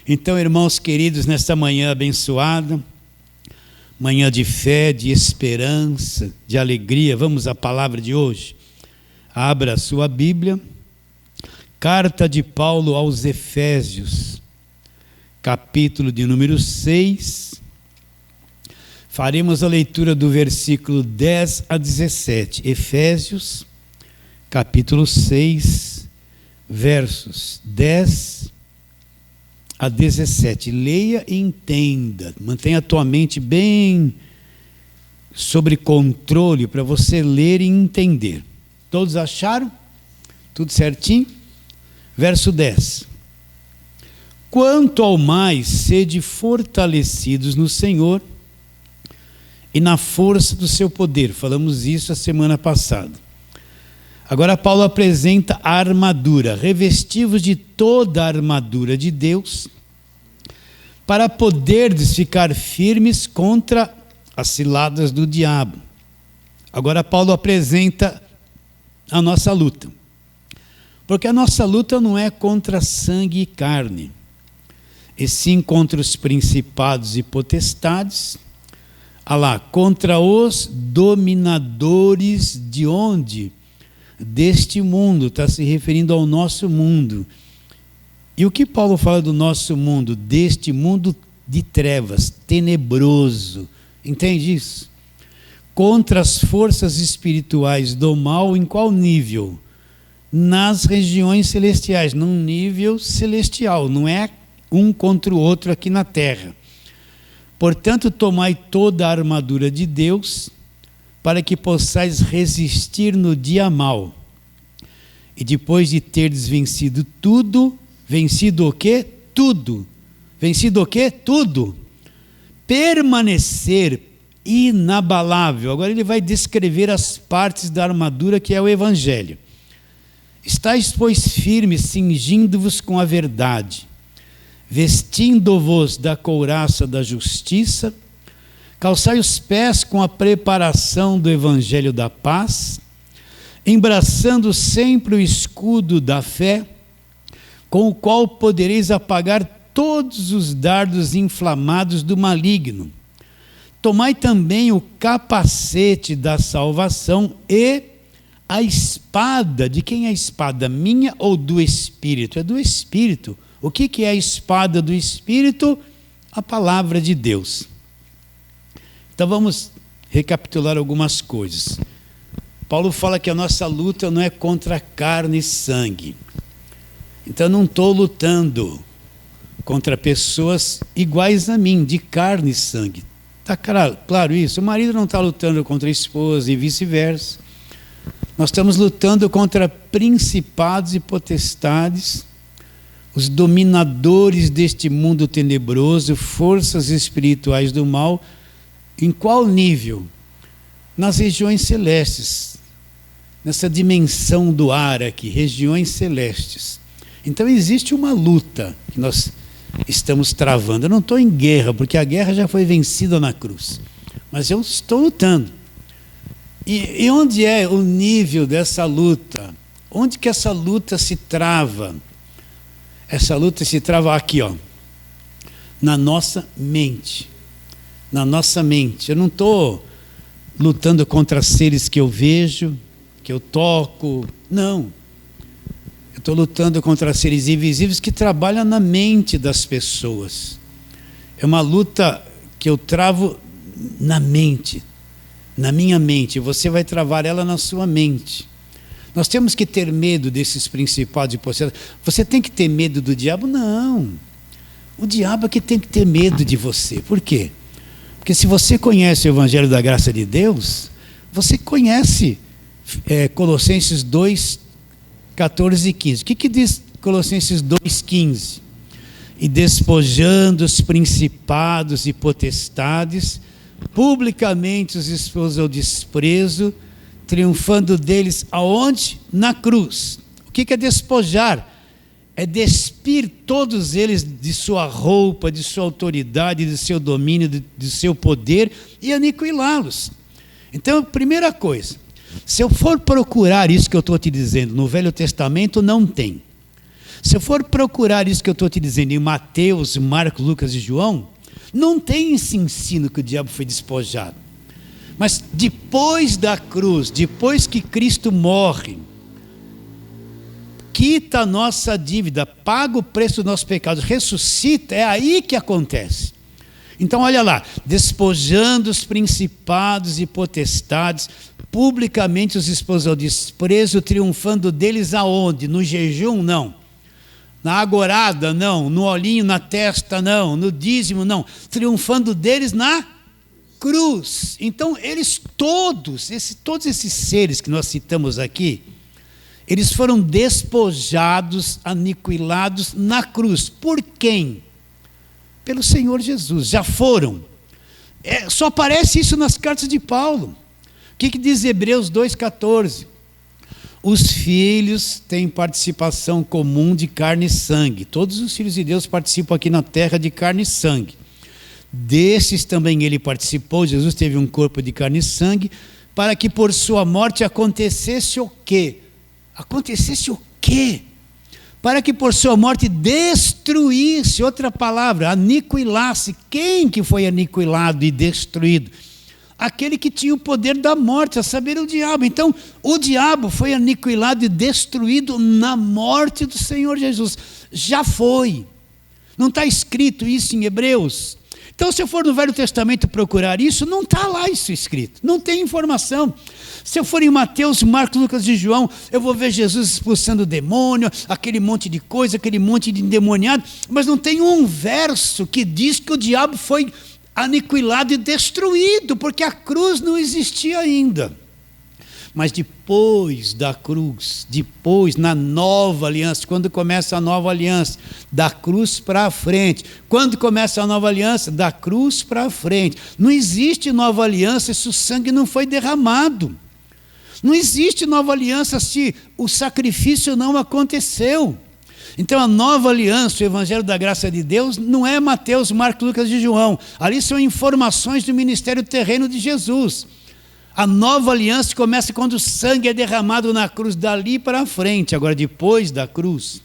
Então, irmãos queridos, nesta manhã abençoada, manhã de fé, de esperança, de alegria, vamos à palavra de hoje. Abra a sua Bíblia, carta de Paulo aos Efésios, capítulo de número 6. Faremos a leitura do versículo 10 a 17. Efésios, capítulo 6, versos 10 a 17. Leia e entenda. Mantenha a tua mente bem sob controle para você ler e entender. Todos acharam? Tudo certinho? Verso 10. Quanto ao mais, sede fortalecidos no Senhor e na força do seu poder. Falamos isso a semana passada. Agora Paulo apresenta a armadura. Revestivos de toda a armadura de Deus, para poderdes ficar firmes contra as ciladas do diabo. Agora Paulo apresenta a nossa luta. Porque a nossa luta não é contra sangue e carne, e sim contra os principados e potestades, contra os dominadores de onde? Deste mundo, está se referindo ao nosso mundo. E o que Paulo fala do nosso mundo? Deste mundo de trevas, tenebroso. Entende isso? Contra as forças espirituais do mal, em qual nível? Nas regiões celestiais, num nível celestial, não é um contra o outro aqui na terra. Portanto, tomai toda a armadura de Deus, para que possais resistir no dia mau. E depois de terdes vencido tudo, vencido o quê? Tudo. Vencido o quê? Tudo. Permanecer inabalável. Agora ele vai descrever as partes da armadura que é o Evangelho. Estais, pois, firmes, cingindo-vos com a verdade, vestindo-vos da couraça da justiça, calçai os pés com a preparação do Evangelho da paz, embraçando sempre o escudo da fé, com o qual podereis apagar todos os dardos inflamados do maligno. Tomai também o capacete da salvação e a espada. De quem é a espada? Minha ou do Espírito? É do Espírito. O que é a espada do Espírito? A palavra de Deus. Então vamos recapitular algumas coisas. Paulo fala que a nossa luta não é contra carne e sangue. Então eu não estou lutando contra pessoas iguais a mim, de carne e sangue. Está claro isso? O marido não está lutando contra a esposa e vice-versa. Nós estamos lutando contra principados e potestades, os dominadores deste mundo tenebroso, forças espirituais do mal. Em qual nível? Nas regiões celestes, nessa dimensão do ar aqui, regiões celestes. Então existe uma luta que nós estamos travando. Eu não estou em guerra, porque a guerra já foi vencida na cruz, mas eu estou lutando. E onde é o nível dessa luta? Onde que essa luta se trava? Essa luta se trava aqui, na nossa mente. Na nossa mente. Eu não estou lutando contra seres que eu vejo, que eu toco. Não. Eu estou lutando contra seres invisíveis que trabalham na mente das pessoas. É uma luta que eu travo na mente, na minha mente. Você vai travar ela na sua mente. Nós temos que ter medo desses principados e potestades. Você tem que ter medo do diabo? Não. O diabo é que tem que ter medo de você. Por quê? Porque se você conhece o Evangelho da Graça de Deus, você conhece Colossenses 2, 14 e 15. O que diz Colossenses 2, 15? E despojando os principados e potestades, publicamente os expôs ao desprezo, triunfando deles aonde? Na cruz. O que é despojar? É despir todos eles de sua roupa, de sua autoridade, de seu domínio, de seu poder e aniquilá-los. Então, primeira coisa, se eu for procurar isso que eu estou te dizendo no Velho Testamento, não tem. Se eu for procurar isso que eu estou te dizendo em Mateus, Marcos, Lucas e João, não tem esse ensino que o diabo foi despojado. Mas depois da cruz, depois que Cristo morre, quita a nossa dívida, paga o preço dos nossos pecados, ressuscita, é aí que acontece. Então olha lá, despojando os principados e potestades, publicamente os expôs ao desprezo, triunfando deles aonde? No jejum? Não. Na agorada? Não. No olhinho na testa? Não. No dízimo? Não. Triunfando deles na cruz. Então eles todos esses seres que nós citamos aqui, eles foram despojados, aniquilados na cruz. Por quem? Pelo Senhor Jesus. Já foram. Só aparece isso nas cartas de Paulo. O que diz Hebreus 2,14? Os filhos têm participação comum de carne e sangue. Todos os filhos de Deus participam aqui na terra de carne e sangue. Desses também ele participou. Jesus teve um corpo de carne e sangue, para que por sua morte acontecesse o quê? Acontecesse o quê? Para que por sua morte destruísse, outra palavra, aniquilasse. Quem que foi aniquilado e destruído? Aquele que tinha o poder da morte, a saber, o diabo. Então, o diabo foi aniquilado e destruído na morte do Senhor Jesus. Já foi. Não está escrito isso em Hebreus? Então, se eu for no Velho Testamento procurar isso, não está lá isso escrito. Não tem informação. Se eu for em Mateus, Marcos, Lucas e João, eu vou ver Jesus expulsando o demônio, aquele monte de coisa, aquele monte de endemoniado, mas não tem um verso que diz que o diabo foi aniquilado e destruído, porque a cruz não existia ainda. Mas depois da cruz, depois na nova aliança, quando começa a nova aliança, da cruz para frente. Quando começa a nova aliança, da cruz para frente. Não existe nova aliança se o sangue não foi derramado. Não existe nova aliança se o sacrifício não aconteceu. Então a nova aliança, o Evangelho da Graça de Deus, não é Mateus, Marcos, Lucas e João. Ali são informações do ministério terreno de Jesus. A nova aliança começa quando o sangue é derramado na cruz, dali para frente. Agora, depois da cruz,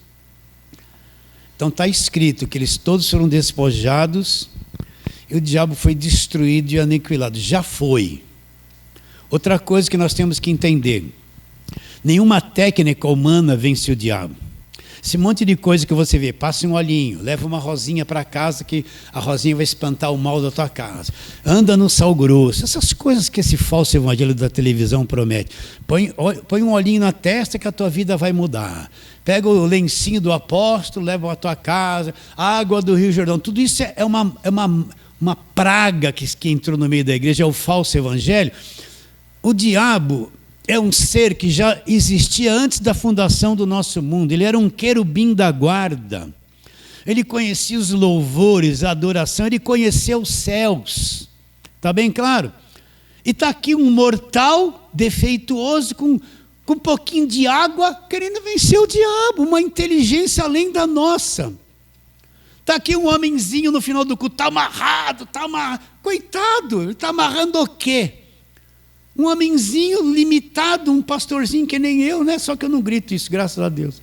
então está escrito que eles todos foram despojados e o diabo foi destruído e aniquilado. Já foi. Outra coisa que nós temos que entender: nenhuma técnica humana vence o diabo. Esse monte de coisa que você vê, passa um olhinho, leva uma rosinha para casa que a rosinha vai espantar o mal da tua casa. Anda no sal grosso, essas coisas que esse falso evangelho da televisão promete. Põe um olhinho na testa que a tua vida vai mudar. Pega o lencinho do apóstolo, leva à tua casa, a água do Rio Jordão. Tudo isso é uma praga que entrou no meio da igreja, é o falso evangelho. O diabo é um ser que já existia antes da fundação do nosso mundo. Ele era um querubim da guarda. Ele conhecia os louvores, a adoração, ele conhecia os céus. Está bem claro? E está aqui um mortal defeituoso com um pouquinho de água, querendo vencer o diabo, uma inteligência além da nossa. Está aqui um homenzinho no final do culto, está amarrado, coitado, ele está amarrando o quê? Um homenzinho limitado, um pastorzinho que nem eu, né? Só que eu não grito isso, graças a Deus.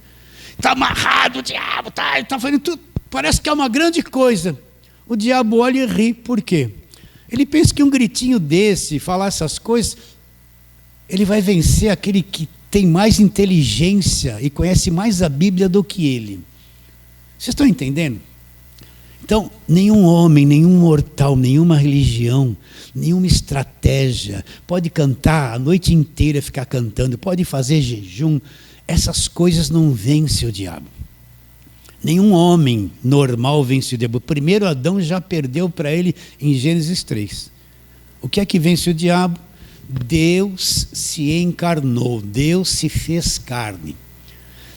Está amarrado o diabo, está fazendo tudo, parece que é uma grande coisa. O diabo olha e ri, por quê? Ele pensa que um gritinho desse, falar essas coisas, ele vai vencer aquele que tem mais inteligência e conhece mais a Bíblia do que ele. Vocês estão entendendo? Então, nenhum homem, nenhum mortal, nenhuma religião, nenhuma estratégia pode cantar a noite inteira, ficar cantando, pode fazer jejum. Essas coisas não vencem o diabo. Nenhum homem normal vence o diabo. O primeiro Adão já perdeu para ele em Gênesis 3. O que é que vence o diabo? Deus se encarnou, Deus se fez carne.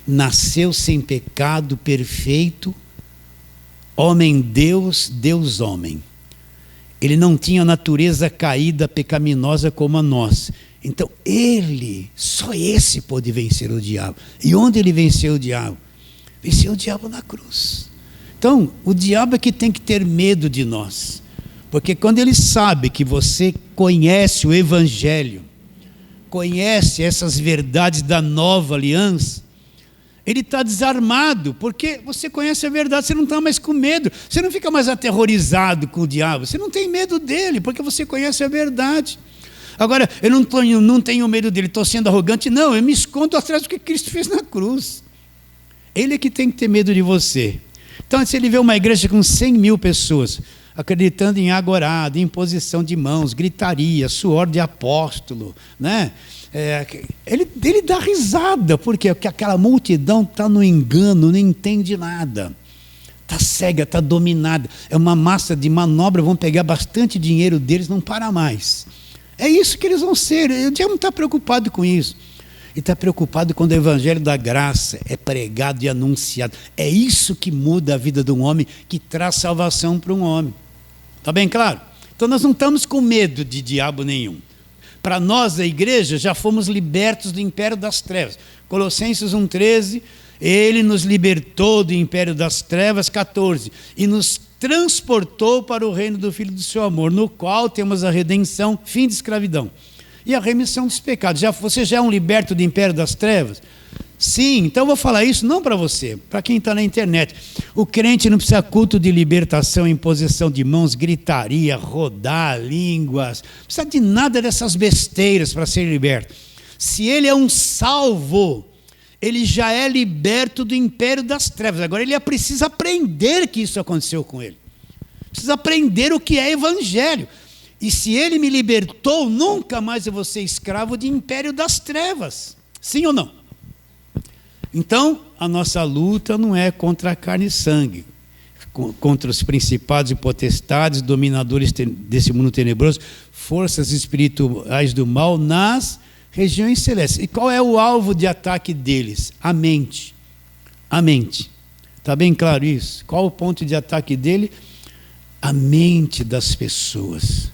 Nasceu sem pecado, perfeito, homem-Deus, Deus-homem. Ele não tinha a natureza caída, pecaminosa como a nossa. Então, só esse pôde vencer o diabo. E onde ele venceu o diabo? Venceu o diabo na cruz. Então, o diabo é que tem que ter medo de nós. Porque quando ele sabe que você conhece o Evangelho, conhece essas verdades da nova aliança, Ele está desarmado, porque você conhece a verdade, você não está mais com medo, você não fica mais aterrorizado com o diabo, você não tem medo dele, porque você conhece a verdade. Agora, eu não tenho medo dele, estou sendo arrogante, não, eu me escondo atrás do que Cristo fez na cruz. Ele é que tem que ter medo de você. Então, se ele vê uma igreja com 100 mil pessoas, acreditando em agorado, imposição de mãos, gritaria, suor de apóstolo, né? Ele dá risada, porque aquela multidão está no engano, não entende nada, está cega, está dominada, é uma massa de manobra, vão pegar bastante dinheiro deles, não para mais. É isso que eles vão ser. O diabo não está preocupado com isso, ele está preocupado quando o evangelho da graça é pregado e anunciado. É isso que muda a vida de um homem, que traz salvação para um homem. Está bem claro? Então nós não estamos com medo de diabo nenhum. Para nós, a igreja, já fomos libertos do império das trevas. Colossenses 1,13, ele nos libertou do império das trevas, 14, e nos transportou para o reino do Filho do seu amor, no qual temos a redenção, fim de escravidão, e a remissão dos pecados. Você já é um liberto do império das trevas? Sim, então eu vou falar isso não para você, para quem está na internet. O crente não precisa culto de libertação, imposição de mãos, gritaria, rodar línguas, não precisa de nada dessas besteiras para ser liberto. Se ele é um salvo, ele já é liberto do império das trevas. Agora ele precisa aprender que isso aconteceu com ele, precisa aprender o que é evangelho. E se ele me libertou, nunca mais eu vou ser escravo de império das trevas. Sim ou não? Então, a nossa luta não é contra a carne e sangue, contra os principados e potestades, dominadores desse mundo tenebroso, forças espirituais do mal nas regiões celestes. E qual é o alvo de ataque deles? A mente. A mente. Está bem claro isso? Qual o ponto de ataque dele? A mente das pessoas.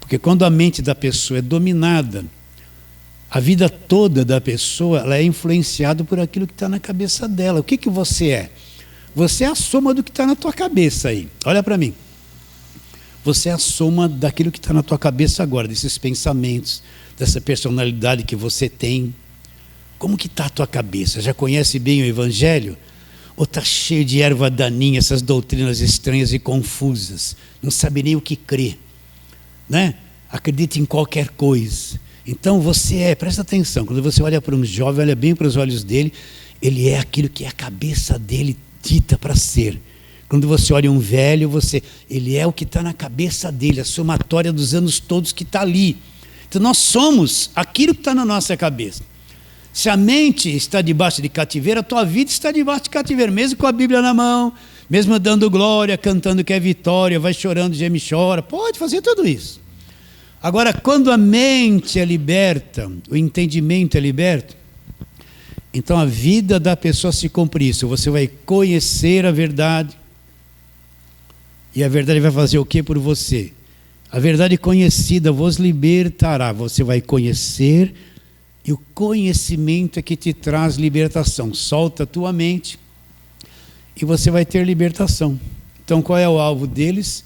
Porque quando a mente da pessoa é dominada, a vida toda da pessoa ela é influenciada por aquilo que está na cabeça dela. O que você é? Você é a soma do que está na tua cabeça aí. Olha para mim. Você é a soma daquilo que está na tua cabeça agora, desses pensamentos, dessa personalidade que você tem. Como que está a tua cabeça? Já conhece bem o evangelho? Ou está cheio de erva daninha, essas doutrinas estranhas e confusas? Não sabe nem o que crer, né? Acredita em qualquer coisa. Então presta atenção, quando você olha para um jovem, olha bem para os olhos dele, ele é aquilo que a cabeça dele dita para ser. Quando você olha um velho, ele é o que está na cabeça dele, a somatória dos anos todos que está ali. Então nós somos aquilo que está na nossa cabeça. Se a mente está debaixo de cativeiro, a tua vida está debaixo de cativeiro, mesmo com a Bíblia na mão, mesmo dando glória, cantando que é vitória, vai chorando, geme e chora, pode fazer tudo isso. Agora, quando a mente é liberta, o entendimento é liberto, então a vida da pessoa se cumpre isso. Você vai conhecer a verdade, e a verdade vai fazer o que por você? A verdade conhecida vos libertará. Você vai conhecer, e o conhecimento é que te traz libertação. Solta a tua mente, e você vai ter libertação. Então qual é o alvo deles?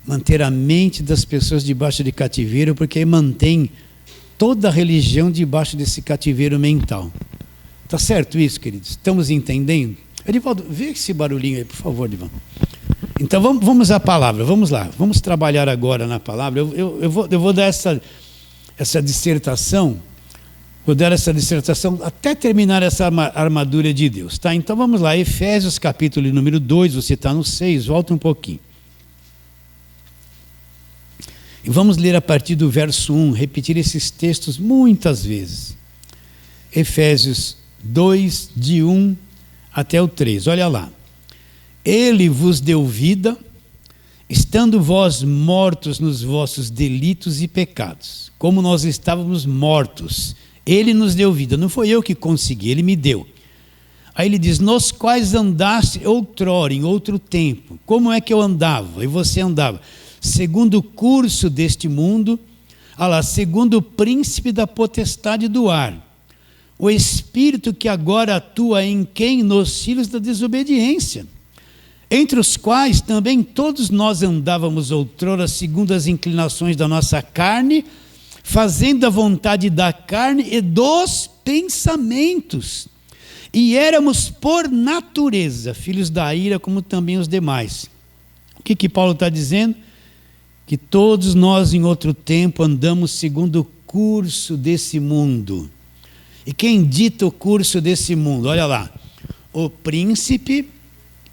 Manter a mente das pessoas debaixo de cativeiro, porque aí mantém toda a religião debaixo desse cativeiro mental. Está certo isso, queridos? Estamos entendendo? Edivaldo, vê esse barulhinho aí, por favor, Edivaldo. Então vamos à palavra, vamos lá. Vamos trabalhar agora na palavra. Eu vou dar essa dissertação, até terminar essa armadura de Deus. Tá? Então vamos lá, Efésios capítulo número 2, você está no 6, volta um pouquinho. E vamos ler a partir do verso 1, repetir esses textos muitas vezes. Efésios 2, de 1 até o 3, olha lá. Ele vos deu vida, estando vós mortos nos vossos delitos e pecados. Como nós estávamos mortos, ele nos deu vida. Não foi eu que consegui, ele me deu. Aí ele diz, nos quais andaste outrora, em outro tempo. Como é que eu andava? E você andava? Segundo o curso deste mundo, segundo o príncipe da potestade do ar, o espírito que agora atua em quem? Nos filhos da desobediência, entre os quais também todos nós andávamos outrora segundo as inclinações da nossa carne, fazendo a vontade da carne e dos pensamentos, E éramos por natureza filhos da ira, como também os demais. O que Paulo está dizendo? Que todos nós em outro tempo andamos segundo o curso desse mundo. E quem dita o curso desse mundo? Olha lá, o príncipe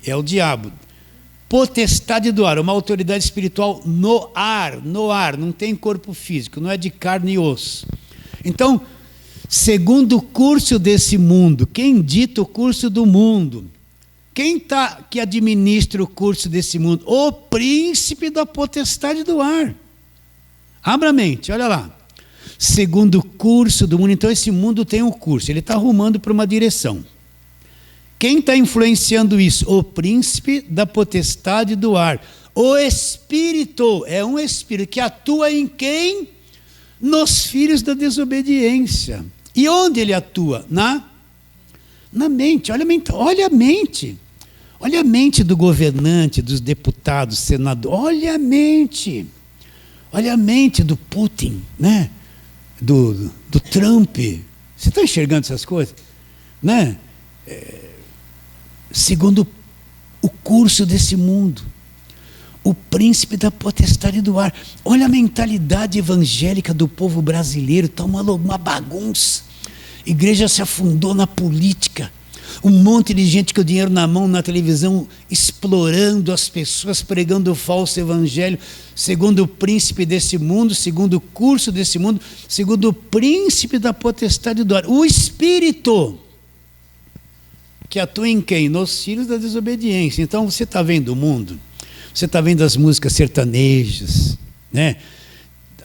é o diabo. Potestade do ar, uma autoridade espiritual no ar, não tem corpo físico, não é de carne e osso. Então, segundo o curso desse mundo, quem dita o curso do mundo? Quem que administra o curso desse mundo? O príncipe da potestade do ar. Abra a mente, olha lá. Segundo o curso do mundo, então esse mundo tem um curso, ele está arrumando para uma direção. Quem está influenciando isso? O príncipe da potestade do ar. O espírito, é um espírito que atua em quem? Nos filhos da desobediência. E onde ele atua? Na mente, olha a mente. Olha a mente do governante, dos deputados, senadores, olha a mente do Putin, né? do Trump. Você está enxergando essas coisas? Né? Segundo o curso desse mundo, o príncipe da potestade do ar. Olha a mentalidade evangélica do povo brasileiro, está uma bagunça. A igreja se afundou na política. Um monte de gente com o dinheiro na mão, na televisão, explorando as pessoas, pregando o falso evangelho, segundo o príncipe desse mundo, segundo o curso desse mundo, segundo o príncipe da potestade do ar. O espírito que atua em quem? Nos filhos da desobediência. Então você está vendo o mundo, você está vendo as músicas sertanejas, né?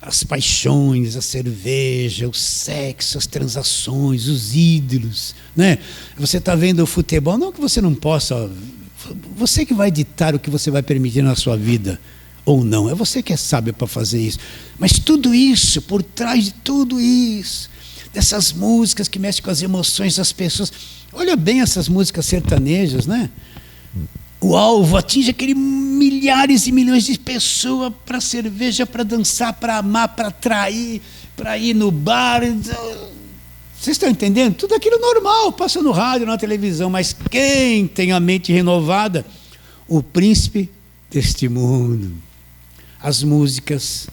As paixões, a cerveja, o sexo, as transações, os ídolos, né? Você está vendo o futebol, não que você não possa, você que vai ditar o que você vai permitir na sua vida ou não, é você que é sábio para fazer isso. Mas tudo isso, por trás de tudo isso, dessas músicas que mexem com as emoções das pessoas, olha bem essas músicas sertanejas, né? O alvo atinge aquele milhares e milhões de pessoas para cerveja, para dançar, para amar, para atrair, para ir no bar. Vocês estão entendendo? Tudo aquilo normal, passa no rádio, na televisão, mas quem tem a mente renovada? O príncipe deste mundo. As músicas,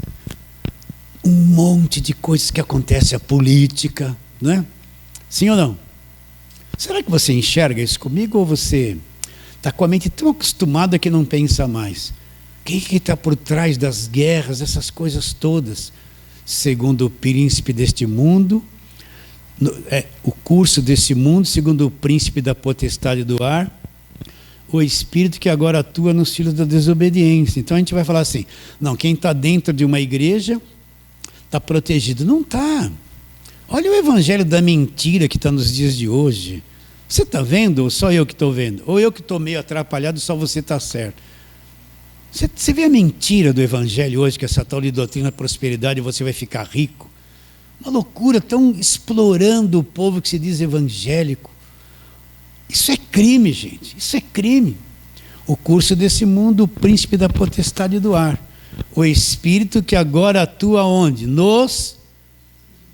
um monte de coisas que acontecem, a política, não é? Sim ou não? Será que você enxerga isso comigo ou você está com a mente tão acostumada que não pensa mais? Quem que está por trás das guerras, essas coisas todas? Segundo o príncipe deste mundo, o curso desse mundo, segundo o príncipe da potestade do ar, o espírito que agora atua nos filhos da desobediência. Então a gente vai falar assim, não, quem está dentro de uma igreja está protegido. Não está. Olha o evangelho da mentira que está nos dias de hoje. Você está vendo ou só eu que estou vendo? Ou eu que estou meio atrapalhado, só você está certo? Você vê a mentira do evangelho hoje, que essa tal de doutrina da prosperidade, você vai ficar rico? Uma loucura, estão explorando o povo que se diz evangélico. Isso é crime, gente, isso é crime. O curso desse mundo, o príncipe da potestade do ar. O espírito que agora atua onde? Nos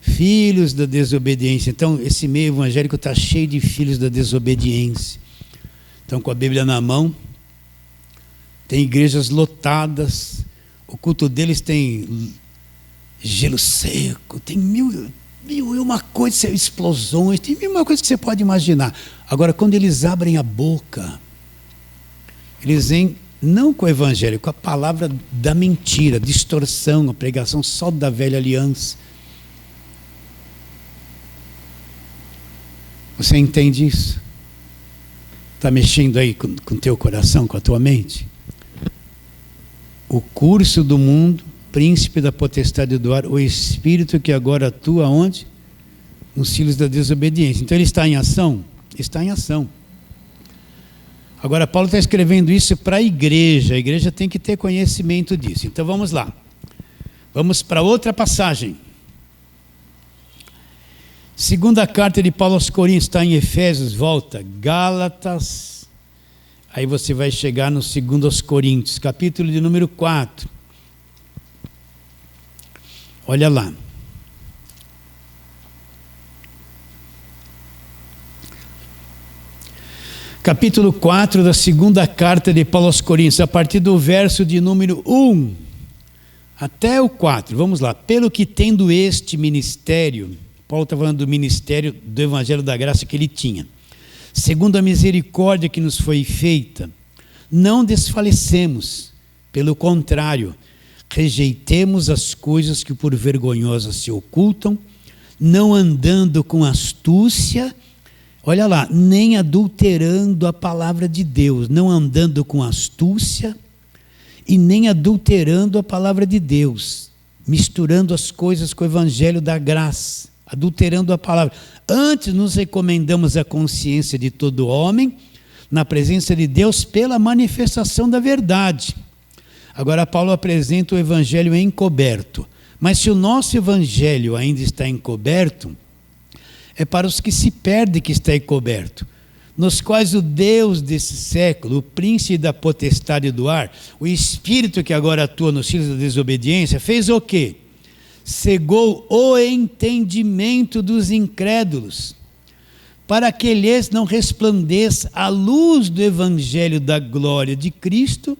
filhos da desobediência. Então, esse meio evangélico está cheio de filhos da desobediência. Então, com a Bíblia na mão, tem igrejas lotadas, o culto deles tem gelo seco, tem mil e uma coisa, explosões, tem mil e uma coisa que você pode imaginar. Agora, quando eles abrem a boca, eles vêm não com o evangelho, com a palavra da mentira, distorção, a pregação só da velha aliança. Você entende isso? Está mexendo aí com o teu coração, com a tua mente? O curso do mundo, príncipe da potestade do ar, o espírito que agora atua onde? Nos filhos da desobediência. Então ele está em ação? Está em ação. Agora Paulo está escrevendo isso para a igreja tem que ter conhecimento disso. Então vamos lá. Vamos para outra passagem. Segunda carta de Paulo aos Coríntios, está em Efésios, volta, Gálatas, aí você vai chegar no 2 aos Coríntios, capítulo de número 4. Olha lá. Capítulo 4 da segunda carta de Paulo aos Coríntios, a partir do verso de número 1 até o 4. Vamos lá. Pelo que tendo este ministério, Paulo está falando do ministério do Evangelho da Graça que ele tinha, segundo a misericórdia que nos foi feita, não desfalecemos, pelo contrário, rejeitemos as coisas que por vergonhosas se ocultam, não andando com astúcia, olha lá, nem adulterando a palavra de Deus, não andando com astúcia e nem adulterando a palavra de Deus, misturando as coisas com o evangelho da graça, adulterando a palavra. Antes nos recomendamos a consciência de todo homem, na presença de Deus, pela manifestação da verdade. Agora Paulo apresenta o evangelho encoberto, mas se o nosso evangelho ainda está encoberto, é para os que se perdem que está encoberto, nos quais o Deus desse século, o príncipe da potestade do ar, o espírito que agora atua nos filhos da desobediência, fez o quê? Cegou o entendimento dos incrédulos, para que lhes não resplandeça a luz do evangelho da glória de Cristo,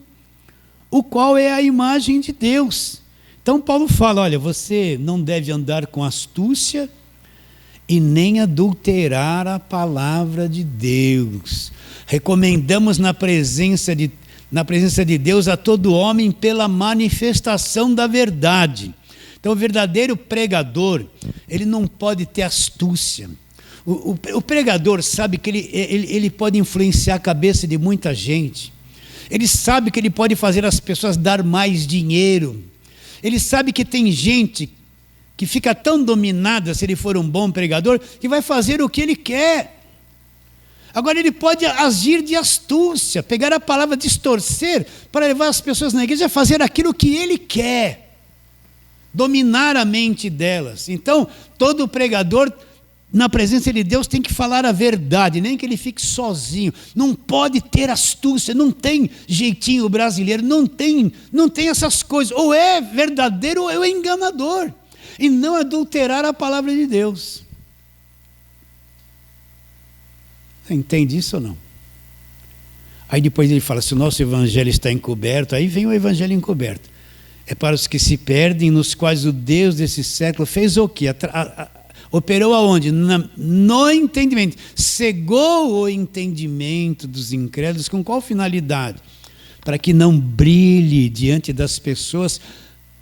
o qual é a imagem de Deus. Então Paulo fala, olha, você não deve andar com astúcia e nem adulterar a palavra de Deus. Recomendamos na presença de Deus a todo homem pela manifestação da verdade. Então o verdadeiro pregador, ele não pode ter astúcia. O pregador sabe que ele pode influenciar a cabeça de muita gente. Ele sabe que ele pode fazer as pessoas dar mais dinheiro. Ele sabe que tem gente que fica tão dominada, se ele for um bom pregador, que vai fazer o que ele quer. Agora ele pode agir de astúcia, pegar a palavra, distorcer, para levar as pessoas na igreja a fazer aquilo que ele quer, dominar a mente delas. Então, todo pregador, na presença de Deus, tem que falar a verdade, nem que ele fique sozinho. Não pode ter astúcia, não tem jeitinho brasileiro, não tem essas coisas. Ou é verdadeiro ou é enganador. E não adulterar a palavra de Deus. Você entende isso ou não? Aí depois ele fala, se o nosso evangelho está encoberto, aí vem o evangelho encoberto. É para os que se perdem, nos quais o Deus desse século fez o quê? Operou aonde? No entendimento. Cegou o entendimento dos incrédulos. Com qual finalidade? Para que não brilhe diante das pessoas.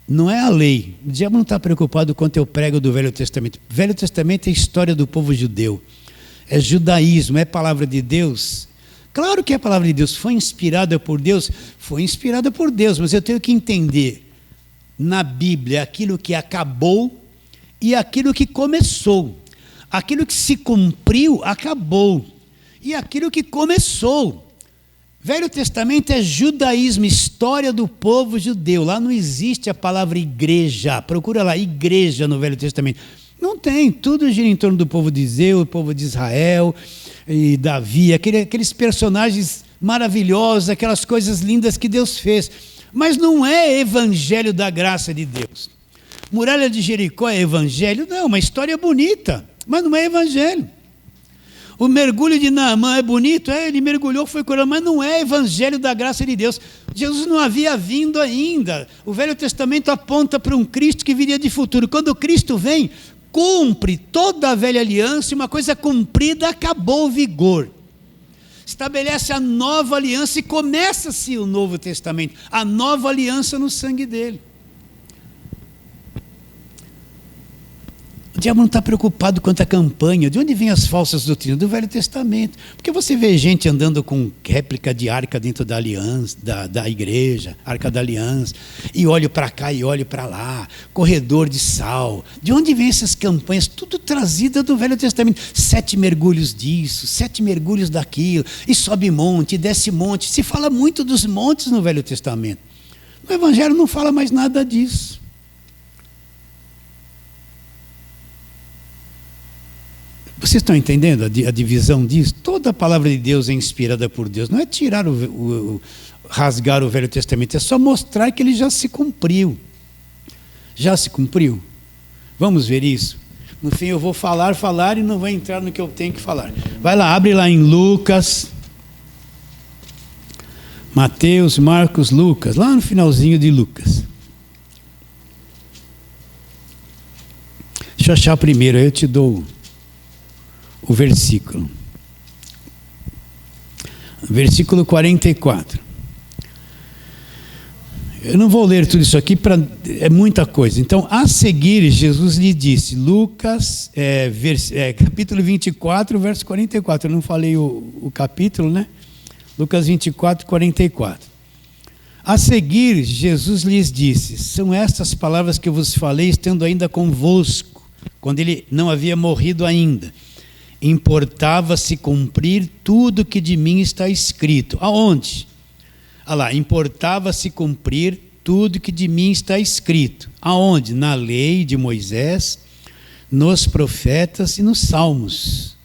Não é a lei. O diabo não está preocupado quanto eu prego do Velho Testamento. O Velho Testamento é a história do povo judeu. É judaísmo, é palavra de Deus. Claro que é a palavra de Deus. Foi inspirada por Deus? Foi inspirada por Deus. Mas eu tenho que entender na Bíblia aquilo que acabou e aquilo que começou. Aquilo que se cumpriu, acabou. E aquilo que começou. Velho Testamento é judaísmo, história do povo judeu. Lá não existe a palavra igreja. Procura lá, igreja no Velho Testamento. Não tem, tudo gira em torno do povo de Zeu, o povo de Israel e Davi, aqueles personagens maravilhosos, aquelas coisas lindas que Deus fez. Mas não é evangelho da graça de Deus. Muralha de Jericó é evangelho? Não, uma história bonita, mas não é evangelho. O mergulho de Naamã é bonito? Ele mergulhou, foi curado, mas não é evangelho da graça de Deus. Jesus não havia vindo ainda. O Velho Testamento aponta para um Cristo que viria de futuro. Quando o Cristo vem, cumpre toda a velha aliança, e uma coisa cumprida, acabou o vigor. Estabelece a nova aliança e começa-se o Novo Testamento. A nova aliança no sangue dele. O diabo não está preocupado quanto à campanha. De onde vêm as falsas doutrinas? Do Velho Testamento. Porque você vê gente andando com réplica de arca dentro da aliança, da igreja, arca da aliança, e olho para cá e olho para lá, corredor de sal. De onde vêm essas campanhas? Tudo trazida do Velho Testamento. 7 mergulhos disso, 7 mergulhos daquilo, e sobe monte, e desce monte. Se fala muito dos montes no Velho Testamento. No Evangelho não fala mais nada disso. Vocês estão entendendo a divisão disso? Toda a palavra de Deus é inspirada por Deus. Não é tirar rasgar o Velho Testamento, é só mostrar que ele já se cumpriu. Já se cumpriu. Vamos ver isso? No fim eu vou falar e não vou entrar no que eu tenho que falar. Vai lá, abre lá em Lucas. Mateus, Marcos, Lucas, lá no finalzinho de Lucas. Deixa eu achar primeiro, aí eu te dou o versículo. Versículo 44. Eu não vou ler tudo isso aqui, é muita coisa. Então, a seguir, Jesus lhe disse, Lucas, capítulo 24, verso 44. Eu não falei o capítulo, né? Lucas 24, 44. A seguir, Jesus lhes disse, são estas palavras que eu vos falei, estando ainda convosco, quando ele não havia morrido ainda. Importava-se cumprir tudo que de mim está escrito. Aonde? Olha lá, importava-se cumprir tudo que de mim está escrito. Aonde? Na lei de Moisés, nos profetas e nos salmos.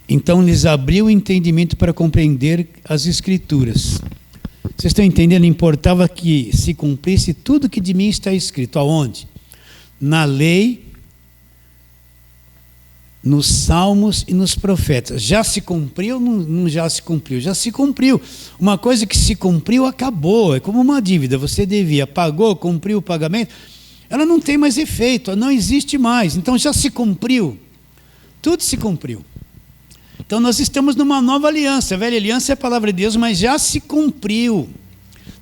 Então lhes abriu o entendimento para compreender as escrituras. Vocês estão entendendo? Importava que se cumprisse tudo que de mim está escrito. Aonde? Na lei, nos salmos e nos profetas. Já se cumpriu ou não já se cumpriu? Já se cumpriu. Uma coisa que se cumpriu, acabou. É como uma dívida. Você devia, pagou, cumpriu o pagamento. Ela não tem mais efeito, não existe mais. Então já se cumpriu. Tudo se cumpriu. Então nós estamos numa nova aliança. A velha aliança é a palavra de Deus, mas já se cumpriu.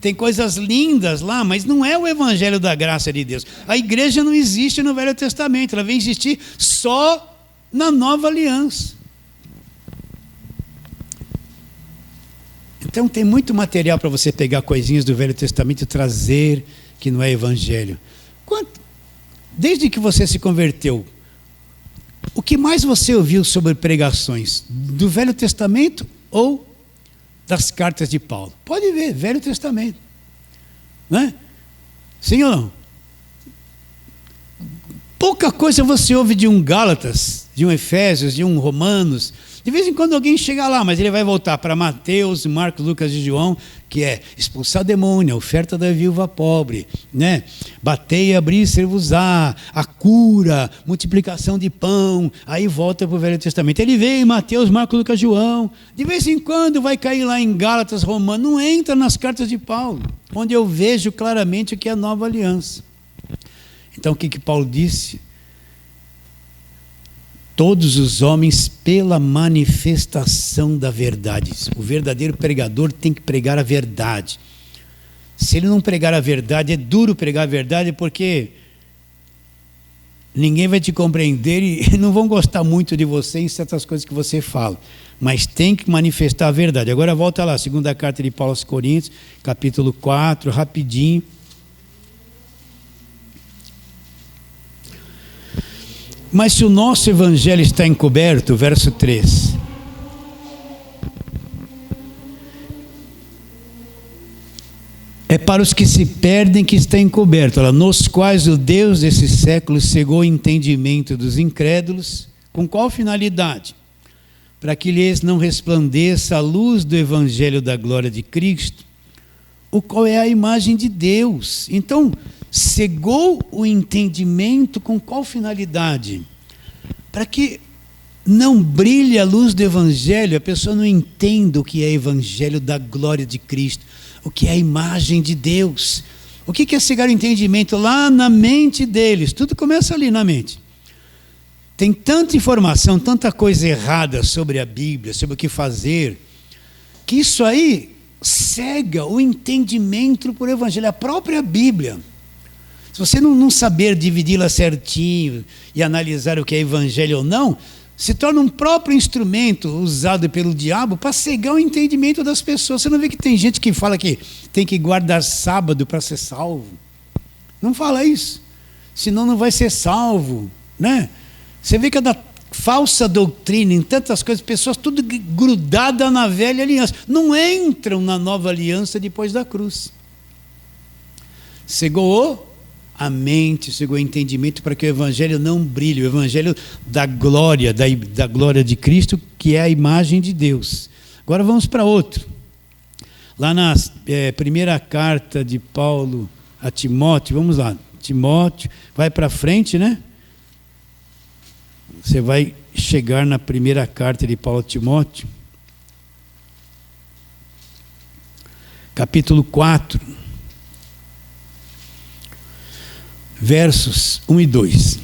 Tem coisas lindas lá, mas não é o evangelho da graça de Deus. A igreja não existe no Velho Testamento. Ela vem existir só na nova aliança. Então tem muito material para você pegar coisinhas do Velho Testamento e trazer que não é evangelho. Desde que você se converteu, o que mais você ouviu sobre pregações? Do Velho Testamento ou das cartas de Paulo? Pode ver, Velho Testamento. Não é? Sim ou não? Pouca coisa você ouve de um Gálatas, de um Efésios, de um Romanos. De vez em quando alguém chega lá, mas ele vai voltar para Mateus, Marcos, Lucas e João, que é expulsar demônio, a oferta da viúva pobre, né? Bater, abrir, ser-vos-á, a cura, multiplicação de pão. Aí volta para o Velho Testamento. Ele vem em Mateus, Marcos, Lucas, João. De vez em quando vai cair lá em Gálatas, Romanos. Não entra nas cartas de Paulo, onde eu vejo claramente o que é a nova aliança. Então o que Paulo disse? Todos os homens pela manifestação da verdade. O verdadeiro pregador tem que pregar a verdade. Se ele não pregar a verdade, é duro pregar a verdade, porque ninguém vai te compreender e não vão gostar muito de você em certas coisas que você fala. Mas tem que manifestar a verdade. Agora volta lá, segunda carta de Paulo aos Coríntios, capítulo 4, rapidinho. Mas se o nosso evangelho está encoberto, verso 3. É para os que se perdem que está encoberto, nos quais o Deus desse século cegou o entendimento dos incrédulos. Com qual finalidade? Para que lhes não resplandeça a luz do evangelho da glória de Cristo, o qual é a imagem de Deus. Então, cegou o entendimento com qual finalidade? Para que não brilhe a luz do evangelho, a pessoa não entenda o que é evangelho da glória de Cristo, o que é a imagem de Deus. O que é cegar o entendimento? Lá na mente deles, tudo começa ali na mente. Tem tanta informação, tanta coisa errada sobre a Bíblia, sobre o que fazer, que isso aí cega o entendimento por evangelho, a própria Bíblia. Se você não saber dividi-la certinho e analisar o que é evangelho ou não, se torna um próprio instrumento usado pelo diabo para cegar o entendimento das pessoas. Você não vê que tem gente que fala que tem que guardar sábado para ser salvo? Não fala isso, senão não vai ser salvo, né? Você vê cada falsa doutrina em tantas coisas, pessoas tudo grudadas na velha aliança, não entram na nova aliança depois da cruz. Cegou a mente, cegou o entendimento para que o evangelho não brilhe, o evangelho da glória de Cristo, que é a imagem de Deus. Agora vamos para outro. Lá na primeira carta de Paulo a Timóteo, vamos lá, Timóteo, vai para frente, né? Você vai chegar na primeira carta de Paulo a Timóteo. capítulo 4, versos 1 e 2.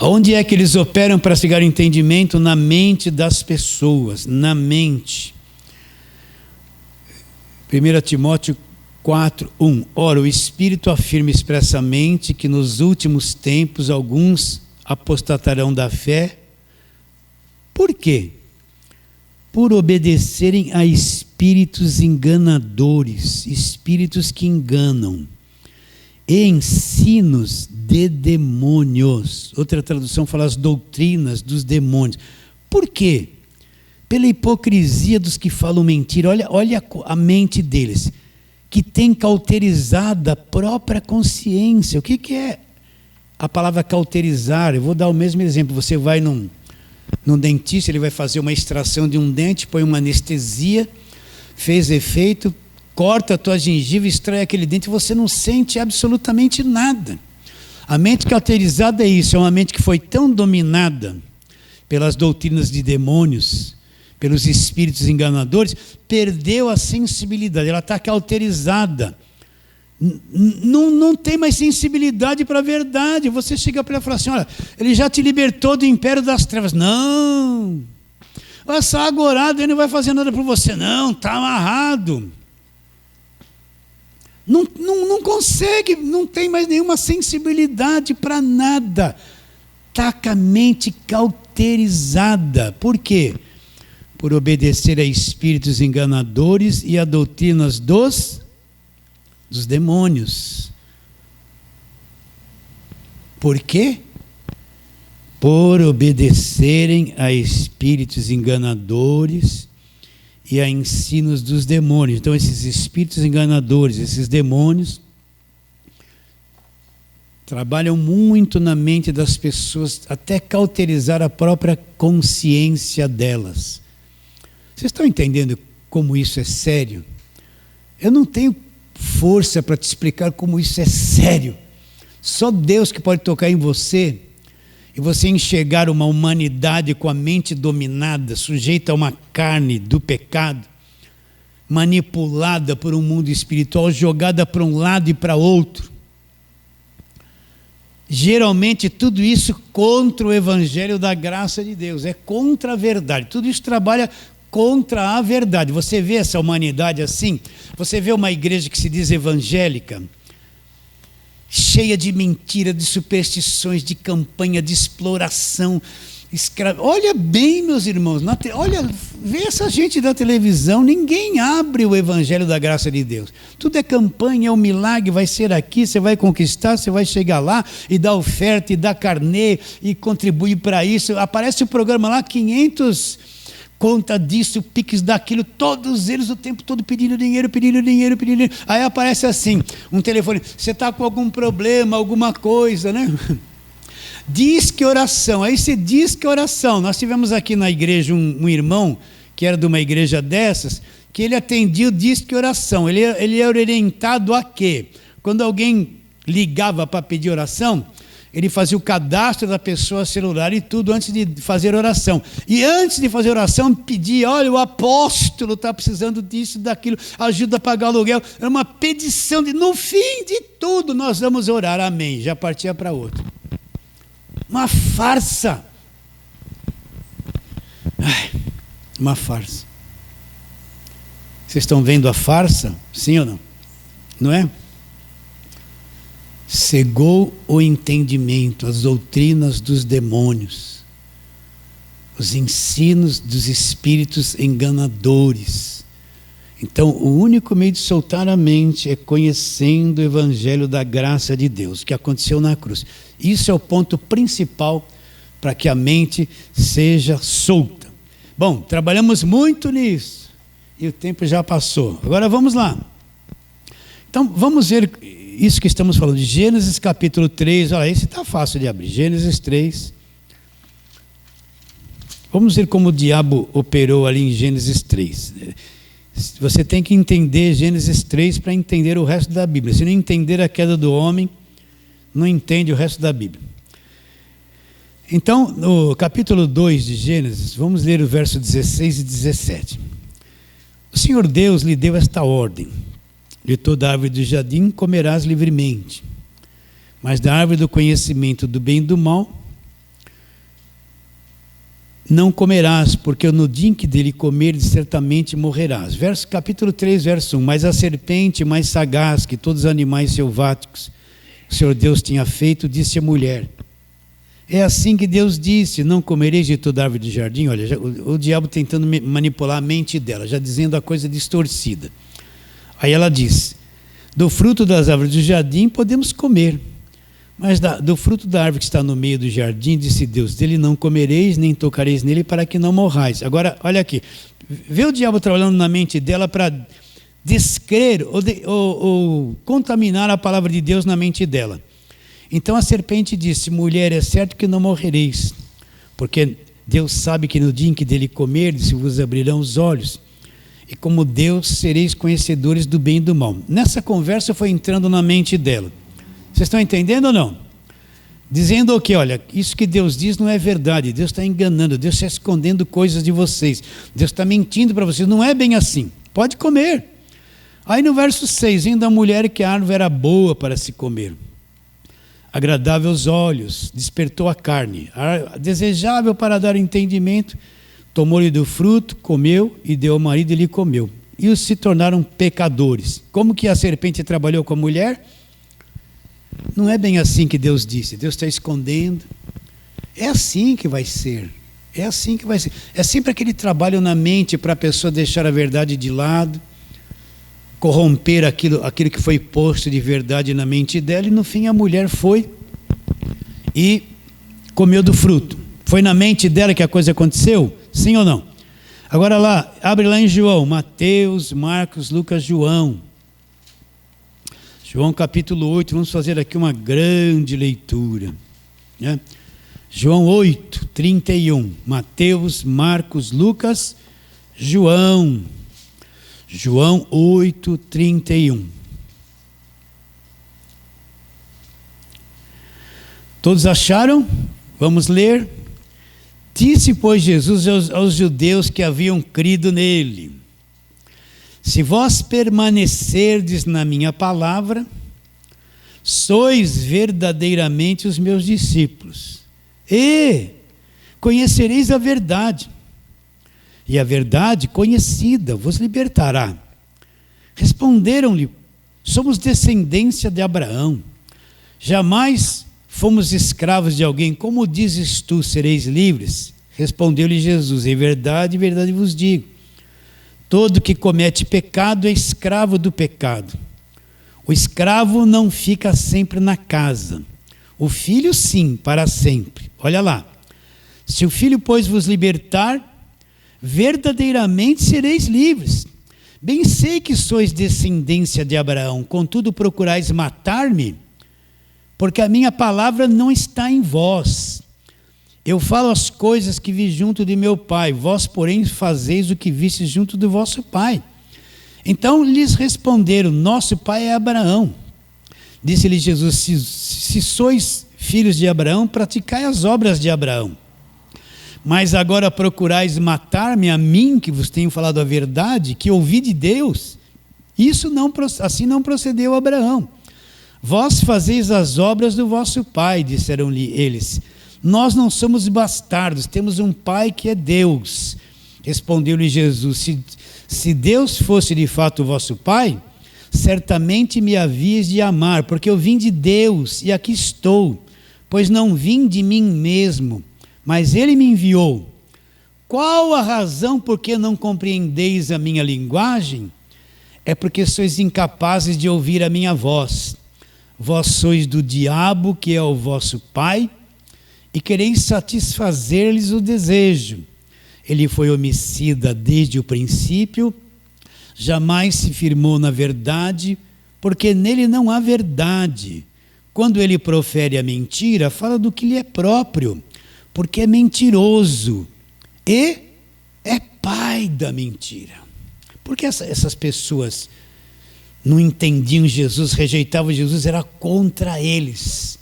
Onde é que eles operam para chegar ao entendimento? Na mente das pessoas, na mente. 1 Timóteo 4, 1. Ora, o Espírito afirma expressamente que nos últimos tempos alguns apostatarão da fé. Por quê? Por obedecerem a espíritos enganadores, espíritos que enganam, e ensinos de demônios. Outra tradução fala as doutrinas dos demônios. Por quê? Pela hipocrisia dos que falam mentira. Olha a mente deles, que tem cauterizada a própria consciência. O que é a palavra cauterizar? Eu vou dar o mesmo exemplo. Você vai num dentista, ele vai fazer uma extração de um dente, põe uma anestesia, fez efeito, corta a tua gengiva, extrai aquele dente e você não sente absolutamente nada. A mente cauterizada é isso, é uma mente que foi tão dominada pelas doutrinas de demônios, pelos espíritos enganadores, perdeu a sensibilidade, ela está cauterizada. Não tem mais sensibilidade para a verdade. Você chega para ela e fala assim: olha, ele já te libertou do império das trevas. Não, essa agorada ele não vai fazer nada por você. Não, está amarrado. Não consegue, não tem mais nenhuma sensibilidade para nada. Está com a mente cauterizada. Por quê? Por obedecer a espíritos enganadores e a doutrinas dos demônios. Por quê? Por obedecerem a espíritos enganadores e a ensinos dos demônios. Então esses espíritos enganadores, esses demônios, trabalham muito na mente das pessoas, até cauterizar a própria consciência delas. Vocês estão entendendo como isso é sério? Eu não tenho força para te explicar como isso é sério. Só Deus que pode tocar em você e você enxergar uma humanidade com a mente dominada, sujeita a uma carne do pecado, manipulada por um mundo espiritual, jogada para um lado e para outro. Geralmente tudo isso contra o evangelho da graça de Deus, é contra a verdade. Tudo isso trabalha contra a verdade. Você vê essa humanidade assim? Você vê uma igreja que se diz evangélica, cheia de mentira, de superstições, de campanha, de exploração, Olha bem, meus irmãos, olha, vê essa gente da televisão, ninguém abre o evangelho da graça de Deus. Tudo é campanha, é um milagre, vai ser aqui, você vai conquistar, você vai chegar lá e dar oferta, e dar carnê, e contribuir para isso. Aparece o programa lá, 500 conta disso, piques daquilo, todos eles o tempo todo pedindo dinheiro. Aí aparece assim, um telefone, você está com algum problema, alguma coisa, né? Diz que oração, aí você diz que oração. Nós tivemos aqui na igreja um irmão, que era de uma igreja dessas, que ele atendia o diz que oração. Ele era orientado a quê? Quando alguém ligava para pedir oração, ele fazia o cadastro da pessoa celular e tudo antes de fazer oração. E antes de fazer oração, pedia, olha, o apóstolo está precisando disso, daquilo, ajuda a pagar o aluguel. Era uma petição, no fim de tudo nós vamos orar, amém. Já partia para outro. Uma farsa. Uma farsa. Vocês estão vendo a farsa? Sim ou não? Não é? Cegou o entendimento, as doutrinas dos demônios, os ensinos dos espíritos enganadores. Então, o único meio de soltar a mente é conhecendo o evangelho da graça de Deus, o que aconteceu na cruz. Isso é o ponto principal para que a mente seja solta. Bom, trabalhamos muito nisso e o tempo já passou. Agora vamos lá. Então, vamos ver isso que estamos falando de Gênesis capítulo 3. Olha, esse está fácil de abrir. Gênesis 3. Vamos ver como o diabo operou ali em Gênesis 3. Você tem que entender Gênesis 3 para entender o resto da Bíblia. Se não entender a queda do homem, não entende o resto da Bíblia. Então, no capítulo 2 de Gênesis, vamos ler o verso 16 e 17. O Senhor Deus lhe deu esta ordem: de toda árvore do jardim comerás livremente, mas da árvore do conhecimento do bem e do mal não comerás, porque no dia em que dele comeres, certamente morrerás. Capítulo 3, verso 1. Mas a serpente mais sagaz que todos os animais selváticos o Senhor Deus tinha feito, disse à mulher: é assim que Deus disse, não comereis de toda árvore do jardim. Olha, o diabo tentando manipular a mente dela, já dizendo a coisa distorcida. Aí ela diz: do fruto das árvores do jardim podemos comer, mas do fruto da árvore que está no meio do jardim, disse Deus, dele não comereis, nem tocareis nele, para que não morrais. Agora, olha aqui, vê o diabo trabalhando na mente dela para descrer ou contaminar a palavra de Deus na mente dela. Então a serpente disse: mulher, é certo que não morrereis, porque Deus sabe que no dia em que dele comerdes, vos abrirão os olhos, e como Deus sereis conhecedores do bem e do mal. Nessa conversa foi entrando na mente dela. Vocês estão entendendo ou não? Dizendo o quê? Olha, isso que Deus diz não é verdade, Deus está enganando, Deus está escondendo coisas de vocês, Deus está mentindo para vocês, não é bem assim, pode comer. Aí no verso 6, ainda a mulher que a árvore era boa para se comer, agradável aos olhos, despertou a carne, desejável para dar entendimento, tomou-lhe do fruto, comeu e deu ao marido e ele comeu. E os se tornaram pecadores. Como que a serpente trabalhou com a mulher? Não é bem assim que Deus disse, Deus está escondendo. É assim que vai ser, é assim que vai ser. É sempre aquele trabalho na mente para a pessoa deixar a verdade de lado, corromper aquilo que foi posto de verdade na mente dela, e no fim a mulher foi e comeu do fruto. Foi na mente dela que a coisa aconteceu? Sim ou não? Agora lá, abre lá em João, Mateus, Marcos, Lucas, João. João capítulo 8, vamos fazer aqui uma grande leitura, né? João 8, 31, Mateus, Marcos, Lucas, João. João 8, 31. Todos acharam? Vamos ler. Disse, pois, Jesus aos judeus que haviam crido nele: se vós permanecerdes na minha palavra, sois verdadeiramente os meus discípulos, e conhecereis a verdade, e a verdade conhecida vos libertará. Responderam-lhe: somos descendência de Abraão, jamais fomos escravos de alguém. Como dizes tu, sereis livres? Respondeu-lhe Jesus: em verdade vos digo, todo que comete pecado é escravo do pecado. O escravo não fica sempre na casa, o filho sim, para sempre. Olha lá: se o filho, pois, vos libertar, verdadeiramente sereis livres. Bem sei que sois descendência de Abraão, contudo procurais matar-me, porque a minha palavra não está em vós. Eu falo as coisas que vi junto de meu pai, vós, porém, fazeis o que vistes junto do vosso pai. Então lhes responderam: nosso pai é Abraão. Disse-lhe Jesus: se sois filhos de Abraão, praticai as obras de Abraão. Mas agora procurais matar-me, a mim, que vos tenho falado a verdade, que ouvi de Deus. Assim não procedeu Abraão. Vós fazeis as obras do vosso pai, disseram-lhe eles. Nós não somos bastardos, temos um pai que é Deus. Respondeu-lhe Jesus: se Deus fosse de fato o vosso pai, certamente me havias de amar, porque eu vim de Deus e aqui estou, pois não vim de mim mesmo, mas ele me enviou. Qual a razão por que não compreendeis a minha linguagem? É porque sois incapazes de ouvir a minha voz. Vós sois do diabo, que é o vosso pai, e quereis satisfazer-lhes o desejo. Ele foi homicida desde o princípio, jamais se firmou na verdade, porque nele não há verdade. Quando ele profere a mentira, fala do que lhe é próprio, porque é mentiroso e é pai da mentira. Por que essas pessoas não entendiam Jesus, rejeitavam Jesus? Era contra eles.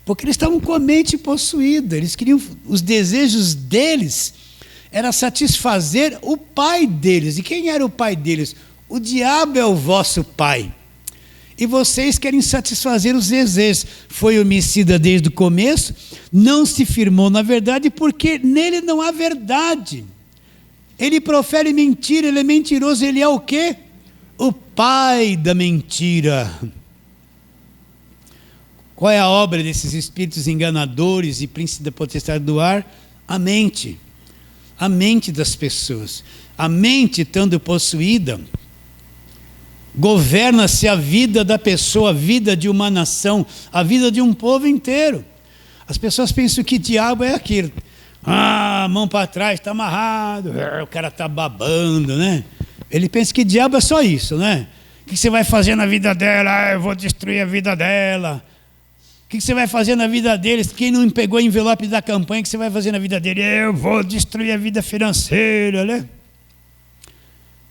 Porque eles estavam com a mente possuída, eles queriam, os desejos deles era satisfazer o pai deles. E quem era o pai deles? O diabo é o vosso pai. E vocês querem satisfazer os desejos. Foi homicida desde o começo, não se firmou na verdade, porque nele não há verdade. Ele profere mentira, ele é mentiroso, ele é o quê? O pai da mentira. Qual é a obra desses espíritos enganadores e príncipes da potestade do ar? A mente das pessoas. A mente, estando possuída, governa-se a vida da pessoa, a vida de uma nação, a vida de um povo inteiro. As pessoas pensam que diabo é aquilo. Mão para trás, está amarrado, o cara está babando, né? Ele pensa que diabo é só isso, né? O que você vai fazer na vida dela? Eu vou destruir a vida dela. O que você vai fazer na vida deles? Quem não pegou o envelope da campanha, o que você vai fazer na vida dele? Eu vou destruir a vida financeira, né?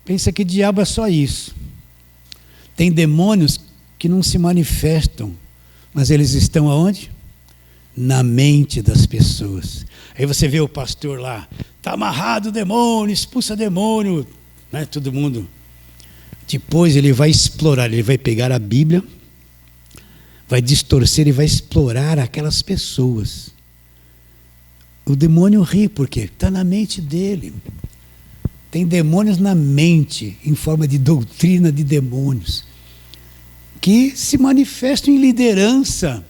Pensa que diabo é só isso. Tem demônios que não se manifestam, mas eles estão aonde? Na mente das pessoas. Aí você vê o pastor lá, está amarrado o demônio, expulsa demônio, né? Todo mundo. Depois ele vai explorar, ele vai pegar a Bíblia, vai distorcer e vai explorar aquelas pessoas. O demônio ri, porque está na mente dele. Tem demônios na mente, em forma de doutrina de demônios, que se manifestam em liderança.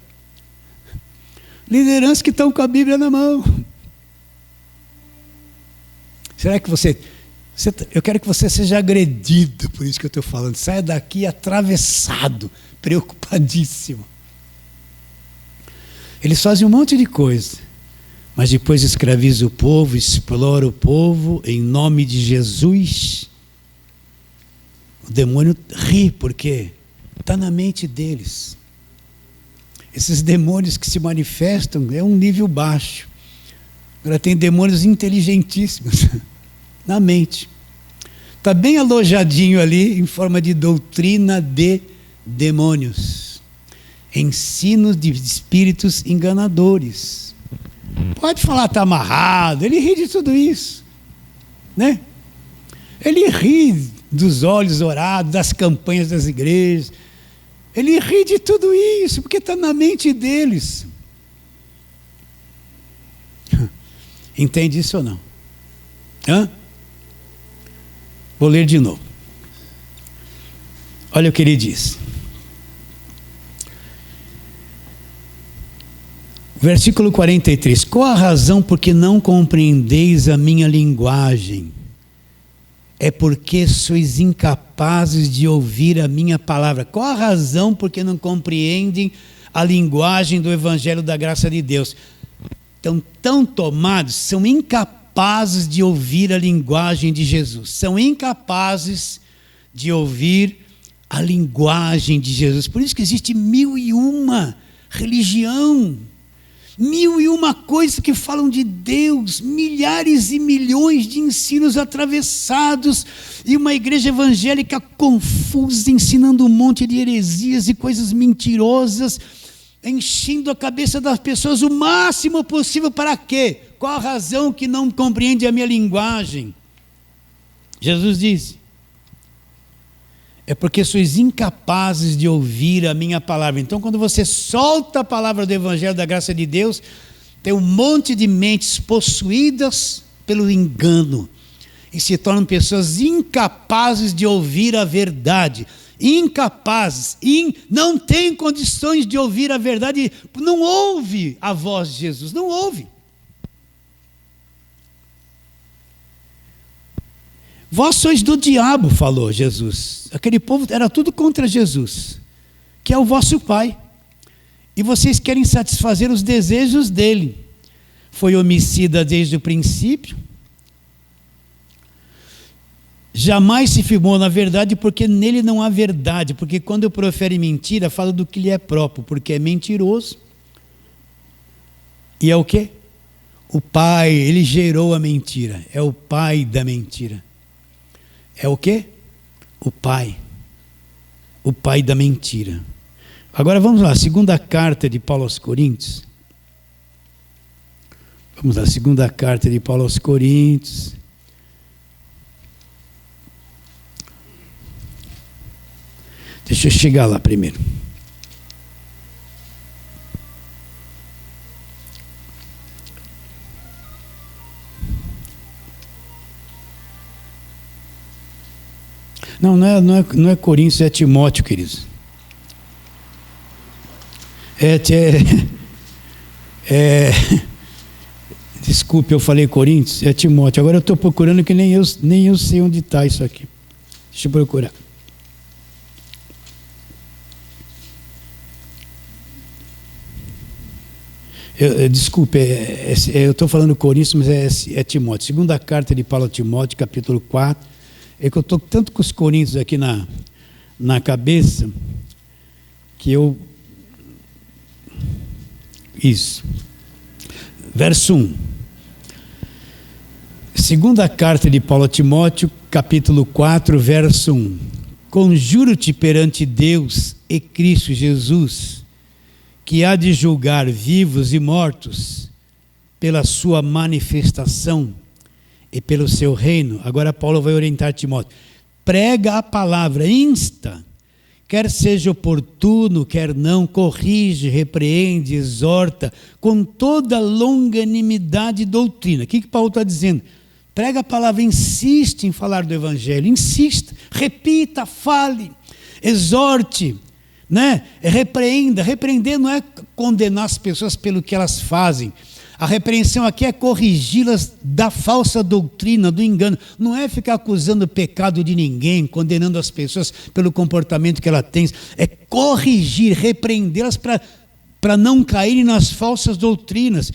Lideranças que estão com a Bíblia na mão. Será que eu quero que você seja agredido, por isso que eu estou falando. Saia daqui atravessado, preocupadíssimo. Eles fazem um monte de coisa, mas depois escraviza o povo, explora o povo, em nome de Jesus. O demônio ri, porque está na mente deles. Esses demônios que se manifestam é um nível baixo. Agora tem demônios inteligentíssimos na mente. Está bem alojadinho ali em forma de doutrina de demônios. Ensinos de espíritos enganadores. Pode falar, está amarrado. Ele ri de tudo isso, né? Ele ri dos olhos dourados, das campanhas das igrejas. Ele ri de tudo isso, porque está na mente deles. Entende isso ou não? Vou ler de novo. Olha o que ele diz. Versículo 43. Qual a razão por que não compreendeis a minha linguagem? É porque sois incapazes de ouvir a minha palavra. Qual a razão por que não compreendem a linguagem do Evangelho da graça de Deus? Estão tão tomados, são incapazes de ouvir a linguagem de Jesus. São incapazes de ouvir a linguagem de Jesus. Por isso que existe 1001 religião. 1001 coisas que falam de Deus, milhares e milhões de ensinos atravessados, e uma igreja evangélica confusa, ensinando um monte de heresias e coisas mentirosas, enchendo a cabeça das pessoas o máximo possível. Para quê? Qual a razão que não compreende a minha linguagem? Jesus disse: é porque sois incapazes de ouvir a minha palavra. Então, quando você solta a palavra do Evangelho da graça de Deus, tem um monte de mentes possuídas pelo engano e se tornam pessoas incapazes de ouvir a verdade. Incapazes, não têm condições de ouvir a verdade, não ouve a voz de Jesus, não ouve. Vós sois do diabo, falou Jesus. Aquele povo era tudo contra Jesus, que é o vosso pai. E vocês querem satisfazer os desejos dele. Foi homicida desde o princípio. Jamais se firmou na verdade, porque nele não há verdade. Porque quando profere mentira, fala do que lhe é próprio, porque é mentiroso. E é o quê? O pai, ele gerou a mentira. É o pai da mentira. É o quê? O pai da mentira. Agora vamos lá, segunda carta de Paulo aos Coríntios. Vamos lá, segunda carta de Paulo aos Coríntios. Deixa eu chegar lá primeiro. Não é Coríntios, é Timóteo, queridos. Desculpe, eu falei Coríntios, é Timóteo. Agora eu estou procurando que nem eu sei onde está isso aqui. Deixa eu procurar. Desculpe, eu estou falando Coríntios, mas é Timóteo. Segunda carta de Paulo a Timóteo, capítulo 4. É que eu estou tanto com os Coríntios aqui na cabeça, que eu... Isso. Verso 1. Segunda carta de Paulo a Timóteo, capítulo 4, verso 1. Conjuro-te perante Deus e Cristo Jesus, que há de julgar vivos e mortos pela sua manifestação e pelo seu reino. Agora Paulo vai orientar Timóteo. Prega a palavra, insta, quer seja oportuno, quer não, corrige, repreende, exorta, com toda longanimidade e doutrina. O que Paulo está dizendo? Prega a palavra, insiste em falar do evangelho, insista, repita, fale, exorte, né? Repreenda. Repreender não é condenar as pessoas pelo que elas fazem. A repreensão aqui é corrigi-las da falsa doutrina, do engano. Não é ficar acusando o pecado de ninguém, condenando as pessoas pelo comportamento que ela tem. É corrigir, repreendê-las para não caírem nas falsas doutrinas.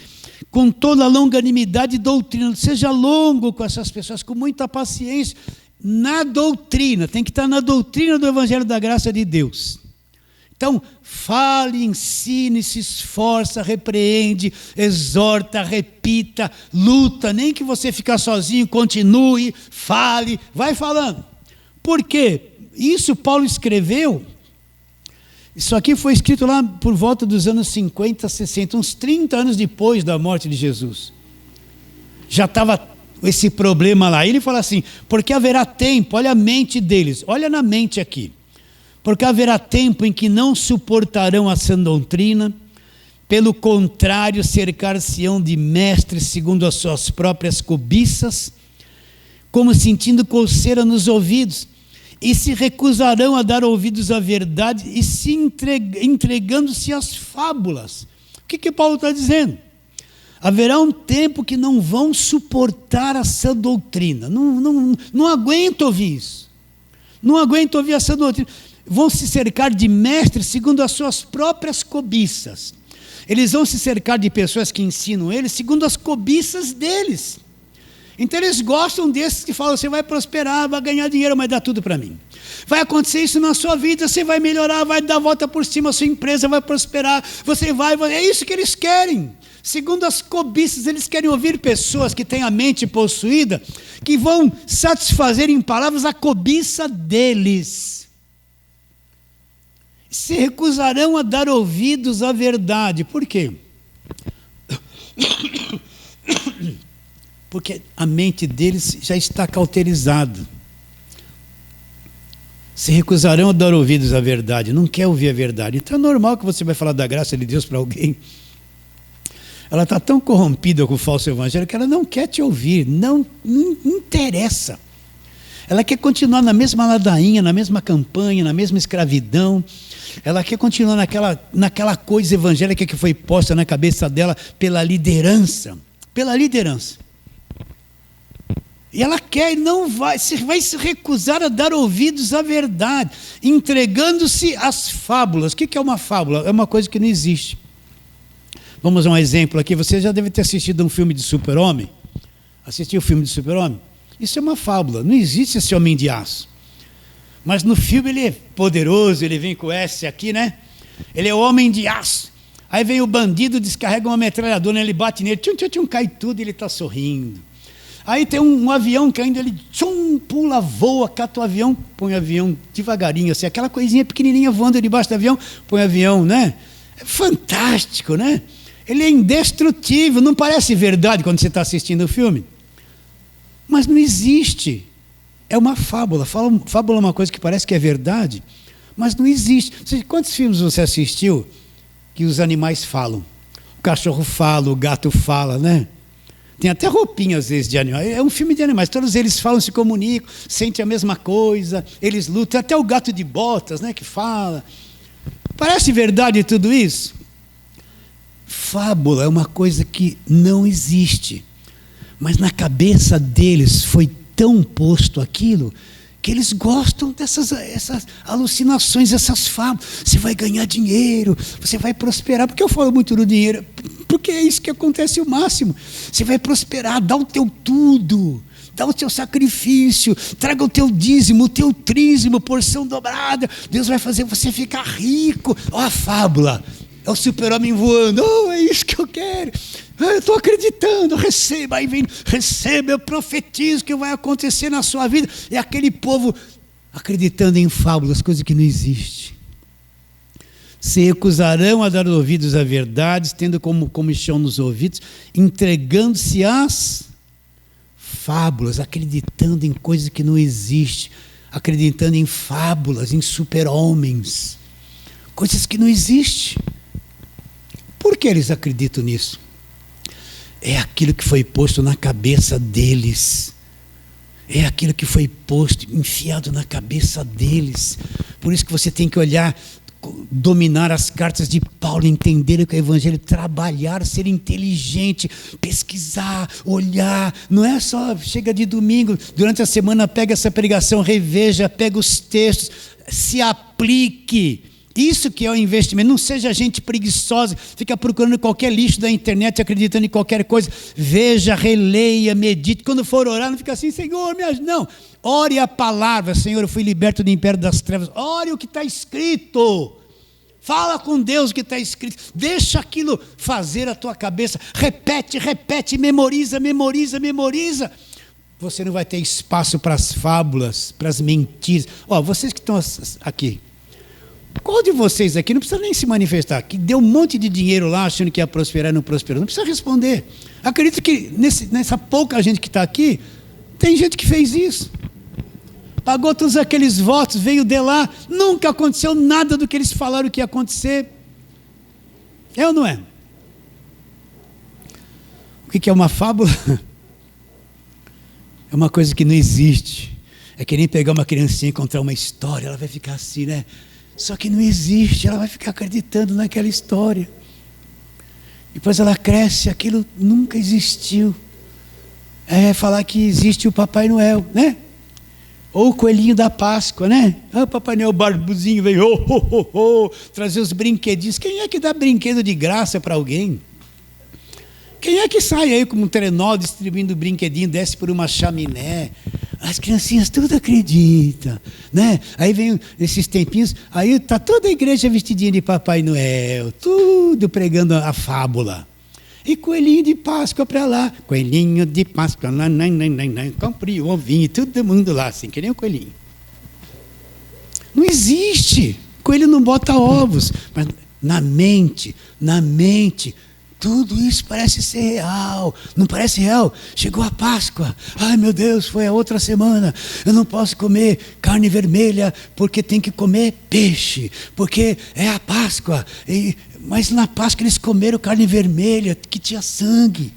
Com toda a longanimidade e doutrina. Seja longo com essas pessoas, com muita paciência. Na doutrina, tem que estar na doutrina do Evangelho da Graça de Deus. Então, fale, ensine, se esforça, repreende, exorta, repita, luta, nem que você ficar sozinho, continue, fale, vai falando. Por quê? Isso Paulo escreveu, isso aqui foi escrito lá por volta dos anos 50, 60, uns 30 anos depois da morte de Jesus. Já estava esse problema lá. Ele fala assim, porque haverá tempo, olha a mente deles, olha na mente aqui. Porque haverá tempo em que não suportarão a sã doutrina, pelo contrário, cercar-se-ão de mestres segundo as suas próprias cobiças, como sentindo coceira nos ouvidos, e se recusarão a dar ouvidos à verdade e se entregando-se às fábulas. O que Paulo está dizendo? Haverá um tempo que não vão suportar a sã doutrina, não aguento ouvir isso, não aguento ouvir a sã doutrina. Vão se cercar de mestres segundo as suas próprias cobiças. Eles vão se cercar de pessoas que ensinam eles segundo as cobiças deles. Então eles gostam desses que falam, você vai prosperar, vai ganhar dinheiro, mas dá tudo para mim. Vai acontecer isso na sua vida, você vai melhorar, vai dar a volta por cima, a sua empresa vai prosperar, você vai... É isso que eles querem. Segundo as cobiças, eles querem ouvir pessoas que têm a mente possuída, que vão satisfazer em palavras a cobiça deles. Se recusarão a dar ouvidos à verdade. Por quê? Porque a mente deles já está cauterizada. Se recusarão a dar ouvidos à verdade, não quer ouvir a verdade. Então é normal que você vai falar da graça de Deus para alguém. Ela está tão corrompida com o falso evangelho que ela não quer te ouvir, não interessa. Ela quer continuar na mesma ladainha, na mesma campanha, na mesma escravidão. Ela quer continuar naquela coisa evangélica que foi posta na cabeça dela pela liderança. Pela liderança. E ela quer e não vai se recusar a dar ouvidos à verdade, entregando-se às fábulas. O que é uma fábula? É uma coisa que não existe. Vamos a um exemplo aqui. Você já deve ter assistido um filme de super-homem. Assistiu o filme de super-homem? Isso é uma fábula, não existe esse homem de aço. Mas no filme ele é poderoso, ele vem com S aqui, né? Ele é o homem de aço. Aí vem o bandido, descarrega uma metralhadora, ele bate nele, tchum, tchum, tchum, cai tudo e ele está sorrindo. Aí tem um avião caindo, ele tchum, pula, voa, cata o avião, põe o avião devagarinho, assim, aquela coisinha pequenininha voando debaixo do avião, põe o avião, né? É fantástico, né? Ele é indestrutível. Não parece verdade quando você está assistindo o filme? Mas não existe. É uma fábula. Fábula é uma coisa que parece que é verdade, mas não existe. Quantos filmes você assistiu que os animais falam? O cachorro fala, o gato fala, né? Tem até roupinha às vezes de animal. É um filme de animais. Todos eles falam, se comunicam, sentem a mesma coisa, eles lutam. Até o gato de botas, né, que fala. Parece verdade tudo isso? Fábula é uma coisa que não existe. Mas na cabeça deles foi tão posto aquilo que eles gostam essas alucinações, essas fábulas. Você vai ganhar dinheiro, você vai prosperar. Por que eu falo muito do dinheiro? Porque é isso que acontece o máximo. Você vai prosperar, dá o teu tudo, dá o teu sacrifício, traga o teu dízimo, o teu trízimo, porção dobrada. Deus vai fazer você ficar rico. Olha a fábula. É o super-homem voando. Oh, é isso que eu quero. Eu estou acreditando. Receba, aí vem, receba, eu profetizo que vai acontecer na sua vida. E aquele povo acreditando em fábulas, coisa que não existe. Se recusarão a dar ouvidos a verdades, tendo como comichão nos ouvidos, entregando-se às fábulas, acreditando em coisas que não existem, acreditando em fábulas, em super-homens, coisas que não existem. Por que eles acreditam nisso? É aquilo que foi posto na cabeça deles. É aquilo que foi posto, enfiado na cabeça deles. Por isso que você tem que olhar, dominar as cartas de Paulo, entender o que é o Evangelho, trabalhar, ser inteligente, pesquisar, olhar. Não é só, chega de domingo, durante a semana pega essa pregação, reveja, pega os textos, se aplique. Isso que é o investimento. Não seja gente preguiçosa, fica procurando qualquer lixo da internet, acreditando em qualquer coisa. Veja, releia, medite. Quando for orar, não fica assim, Senhor, me ajuda. Não, ore a palavra. Senhor, eu fui liberto do império das trevas. Ore o que está escrito. Fala com Deus o que está escrito. Deixa aquilo fazer a tua cabeça. Repete, repete, memoriza, memoriza, memoriza. Você não vai ter espaço para as fábulas, para as mentiras. Vocês que estão aqui, qual de vocês aqui, não precisa nem se manifestar, que deu um monte de dinheiro lá achando que ia prosperar e não prosperou? Não precisa responder. Acredito que nessa pouca gente que está aqui, tem gente que fez isso. Pagou todos aqueles votos, veio de lá, nunca aconteceu nada do que eles falaram que ia acontecer. É ou não é? O que é uma fábula? É uma coisa que não existe. É que nem pegar uma criancinha e contar uma história, ela vai ficar assim, né? Só que não existe, ela vai ficar acreditando naquela história. Depois ela cresce, aquilo nunca existiu. É falar que existe o Papai Noel, né? Ou o coelhinho da Páscoa, né? O Papai Noel barbuzinho vem, trazer os brinquedinhos. Quem é que dá brinquedo de graça para alguém? Quem é que sai aí como um trenó distribuindo brinquedinho, desce por uma chaminé? As criancinhas tudo acreditam, né? Aí vem esses tempinhos, aí está toda a igreja vestidinha de Papai Noel, tudo pregando a fábula. E coelhinho de Páscoa para lá, coelhinho de Páscoa, comprei o ovinho, todo mundo lá, assim, que nem o coelhinho. Não existe, coelho não bota ovos, mas na mente, tudo isso parece ser real. Não parece real? Chegou a Páscoa. Ai, meu Deus, foi a outra semana. Eu não posso comer carne vermelha porque tem que comer peixe. Porque é a Páscoa. Mas na Páscoa eles comeram carne vermelha, que tinha sangue.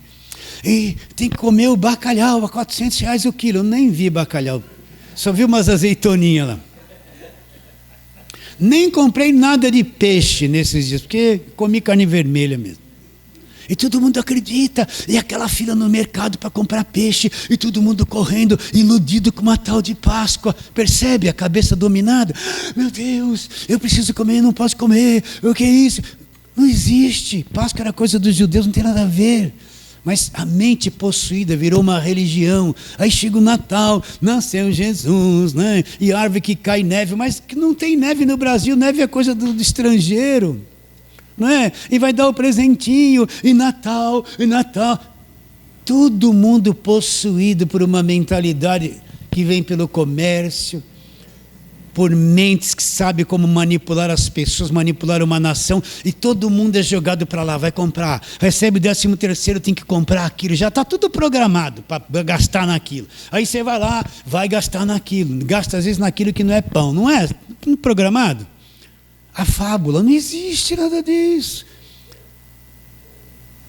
E tem que comer o bacalhau a R$400 o quilo. Eu nem vi bacalhau. Só vi umas azeitoninhas lá. Nem comprei nada de peixe nesses dias, porque comi carne vermelha mesmo. E todo mundo acredita, e aquela fila no mercado para comprar peixe, e todo mundo correndo, iludido com uma tal de Páscoa. Percebe a cabeça dominada? Meu Deus, eu preciso comer, não posso comer, o que é isso? Não existe, Páscoa era coisa dos judeus, não tem nada a ver. Mas a mente possuída virou uma religião. Aí chega o Natal, nasceu Jesus, né? E árvore que cai neve, mas que não tem neve no Brasil, neve é coisa do estrangeiro. Não é? E vai dar o presentinho, e Natal. Todo mundo possuído por uma mentalidade que vem pelo comércio, por mentes que sabem como manipular as pessoas, manipular uma nação, e todo mundo é jogado para lá, vai comprar, recebe o 13º, tem que comprar aquilo, já está tudo programado para gastar naquilo. Aí você vai lá, vai gastar naquilo, gasta às vezes naquilo que não é pão, não é programado? A fábula, não existe nada disso.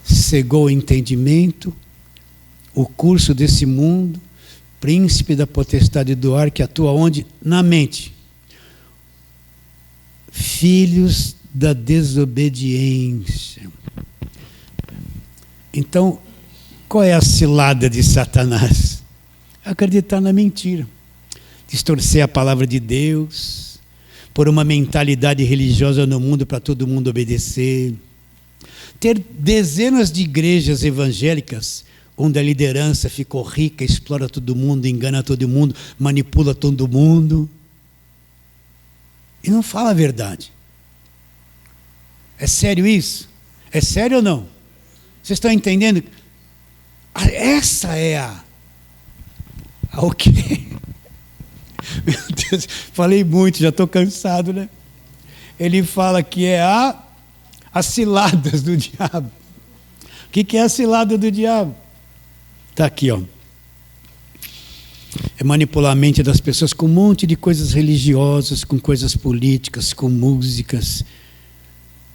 Cegou o entendimento, o curso desse mundo, príncipe da potestade do ar, que atua onde? Na mente. Filhos da desobediência. Então, qual é a cilada de Satanás? Acreditar na mentira, distorcer a palavra de Deus, pôr uma mentalidade religiosa no mundo para todo mundo obedecer, ter dezenas de igrejas evangélicas onde a liderança ficou rica, explora todo mundo, engana todo mundo, manipula todo mundo. E não fala a verdade. É sério isso? É sério ou não? Vocês estão entendendo? Essa é o quê? Meu Deus, falei muito, já estou cansado, né? Ele fala que é as ciladas do diabo. O que é a cilada do diabo? Está aqui, ó. É manipular a mente das pessoas com um monte de coisas religiosas, com coisas políticas, com músicas,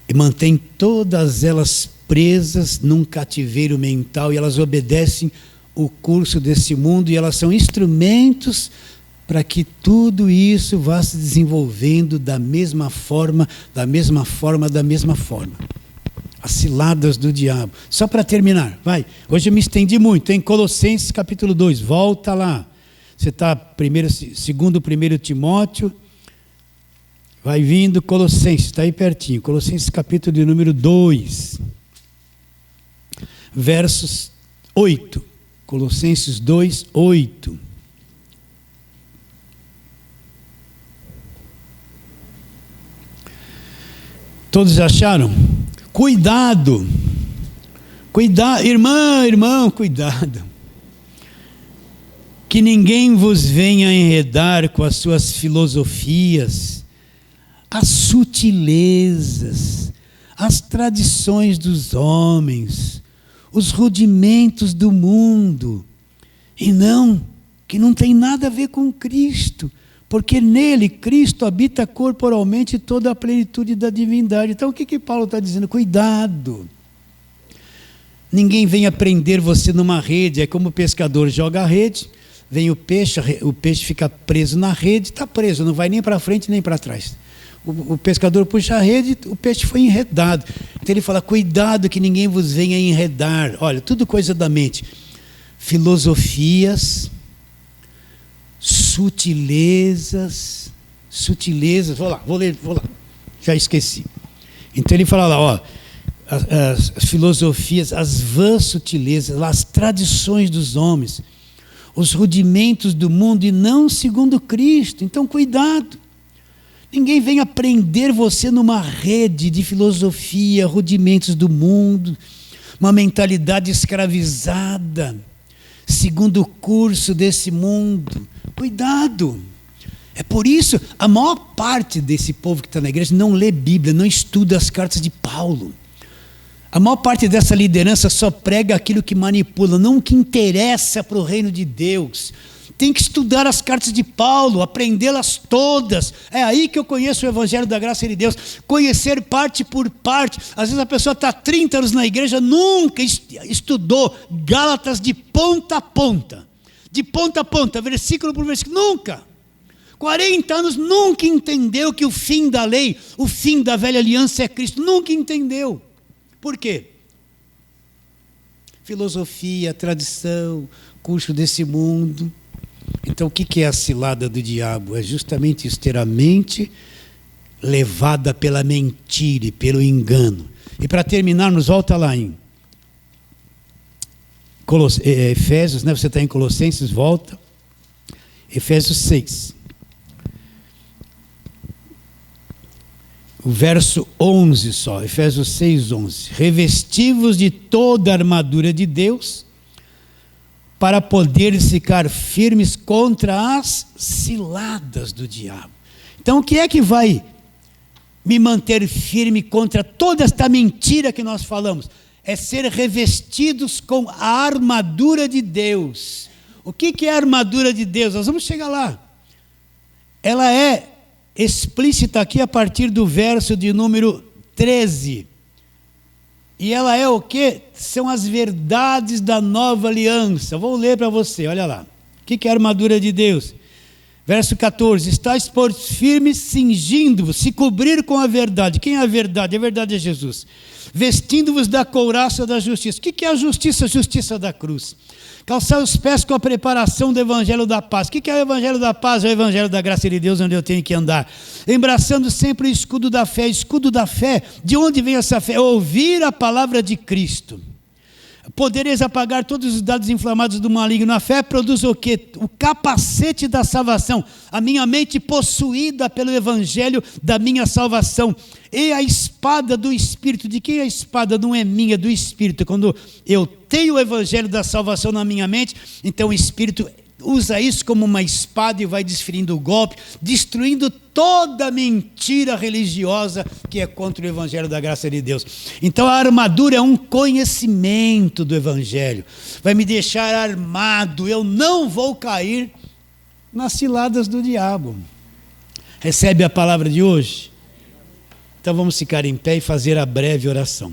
e mantém todas elas presas num cativeiro mental, e elas obedecem o curso desse mundo, e elas são instrumentos para que tudo isso vá se desenvolvendo da mesma forma, da mesma forma, da mesma forma. As ciladas do diabo. Só para terminar, vai. Hoje eu me estendi muito, em Colossenses capítulo 2, volta lá. Você está segundo 1 Timóteo, vai vindo Colossenses, está aí pertinho. Colossenses capítulo de número 2, versos 8. Colossenses 2, 8. Todos acharam? Cuidado, irmão, cuidado, que ninguém vos venha enredar com as suas filosofias, as sutilezas, as tradições dos homens, os rudimentos do mundo, e que não tem nada a ver com Cristo, porque nele Cristo habita corporalmente toda a plenitude da divindade. Então o que Paulo está dizendo? Cuidado. Ninguém vem prender você numa rede. É como o pescador joga a rede, vem o peixe fica preso na rede, está preso, não vai nem para frente nem para trás. O pescador puxa a rede, o peixe foi enredado. Então ele fala, cuidado que ninguém vos venha enredar. Olha, tudo coisa da mente. Filosofias, sutilezas, vou lá, já esqueci. Então ele fala lá, as filosofias, as vãs sutilezas, as tradições dos homens, os rudimentos do mundo e não segundo Cristo. Então cuidado, ninguém venha prender você numa rede de filosofia, rudimentos do mundo, uma mentalidade escravizada, segundo o curso desse mundo. Cuidado. É por isso, a maior parte desse povo que está na igreja não lê Bíblia, não estuda as cartas de Paulo. A maior parte dessa liderança só prega aquilo que manipula, não o que interessa para o reino de Deus. Tem que estudar as cartas de Paulo, aprendê-las todas. É aí que eu conheço o Evangelho da Graça de Deus. Conhecer parte por parte. Às vezes a pessoa está 30 anos na igreja, nunca estudou Gálatas de ponta a ponta. De ponta a ponta, versículo por versículo, nunca. 40 anos, nunca entendeu que o fim da lei, o fim da velha aliança é Cristo. Nunca entendeu. Por quê? Filosofia, tradição, curso desse mundo. Então o que é a cilada do diabo? É justamente isso, ter a mente levada pela mentira e pelo engano. E para terminarmos, volta lá em Efésios, né? Você está em Colossenses, volta. Efésios 6. O verso 11 só, Efésios 6, 11. Revestivos de toda a armadura de Deus, para poderes ficar firmes contra as ciladas do diabo. Então, o que é que vai me manter firme contra toda esta mentira que nós falamos? É ser revestidos com a armadura de Deus. O que é a armadura de Deus? Nós vamos chegar lá. Ela é explícita aqui a partir do verso de número 13. E ela é o quê? São as verdades da nova aliança. Vou ler para você, olha lá. O que é a armadura de Deus? Verso 14, estáis pois firmes, cingindo-vos, se cobrir com a verdade. Quem é a verdade? A verdade é Jesus. Vestindo-vos da couraça da justiça. O que é a justiça? A justiça da cruz. Calçai os pés com a preparação do evangelho da paz. O que é o evangelho da paz? É o evangelho da graça de Deus, onde eu tenho que andar. Embraçando sempre o escudo da fé. Escudo da fé, de onde vem essa fé? Ouvir a palavra de Cristo. Podereis apagar todos os dados inflamados do maligno. A fé produz o quê? O capacete da salvação. A minha mente possuída pelo evangelho da minha salvação. E a espada do Espírito. De quem é a espada? Não é minha, é do Espírito. Quando eu tenho o evangelho da salvação na minha mente, então o Espírito usa isso como uma espada e vai desferindo o golpe, destruindo toda mentira religiosa que é contra o evangelho da graça de Deus. Então a armadura é um conhecimento do evangelho, vai me deixar armado, eu não vou cair nas ciladas do diabo. Recebe a palavra de hoje? Então vamos ficar em pé e fazer a breve oração.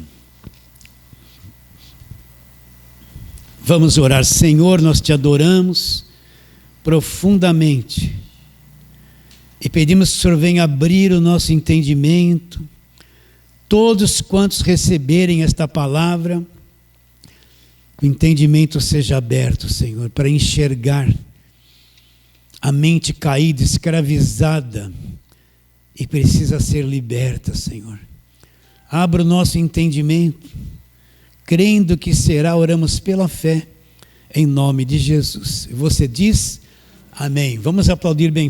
Vamos orar. Senhor, nós te adoramos profundamente e pedimos que o Senhor venha abrir o nosso entendimento, todos quantos receberem esta palavra, o entendimento seja aberto, Senhor, para enxergar a mente caída, escravizada e precisa ser liberta, Senhor. Abra o nosso entendimento, crendo que será, oramos pela fé, em nome de Jesus. Você diz amém. Vamos aplaudir bem forte.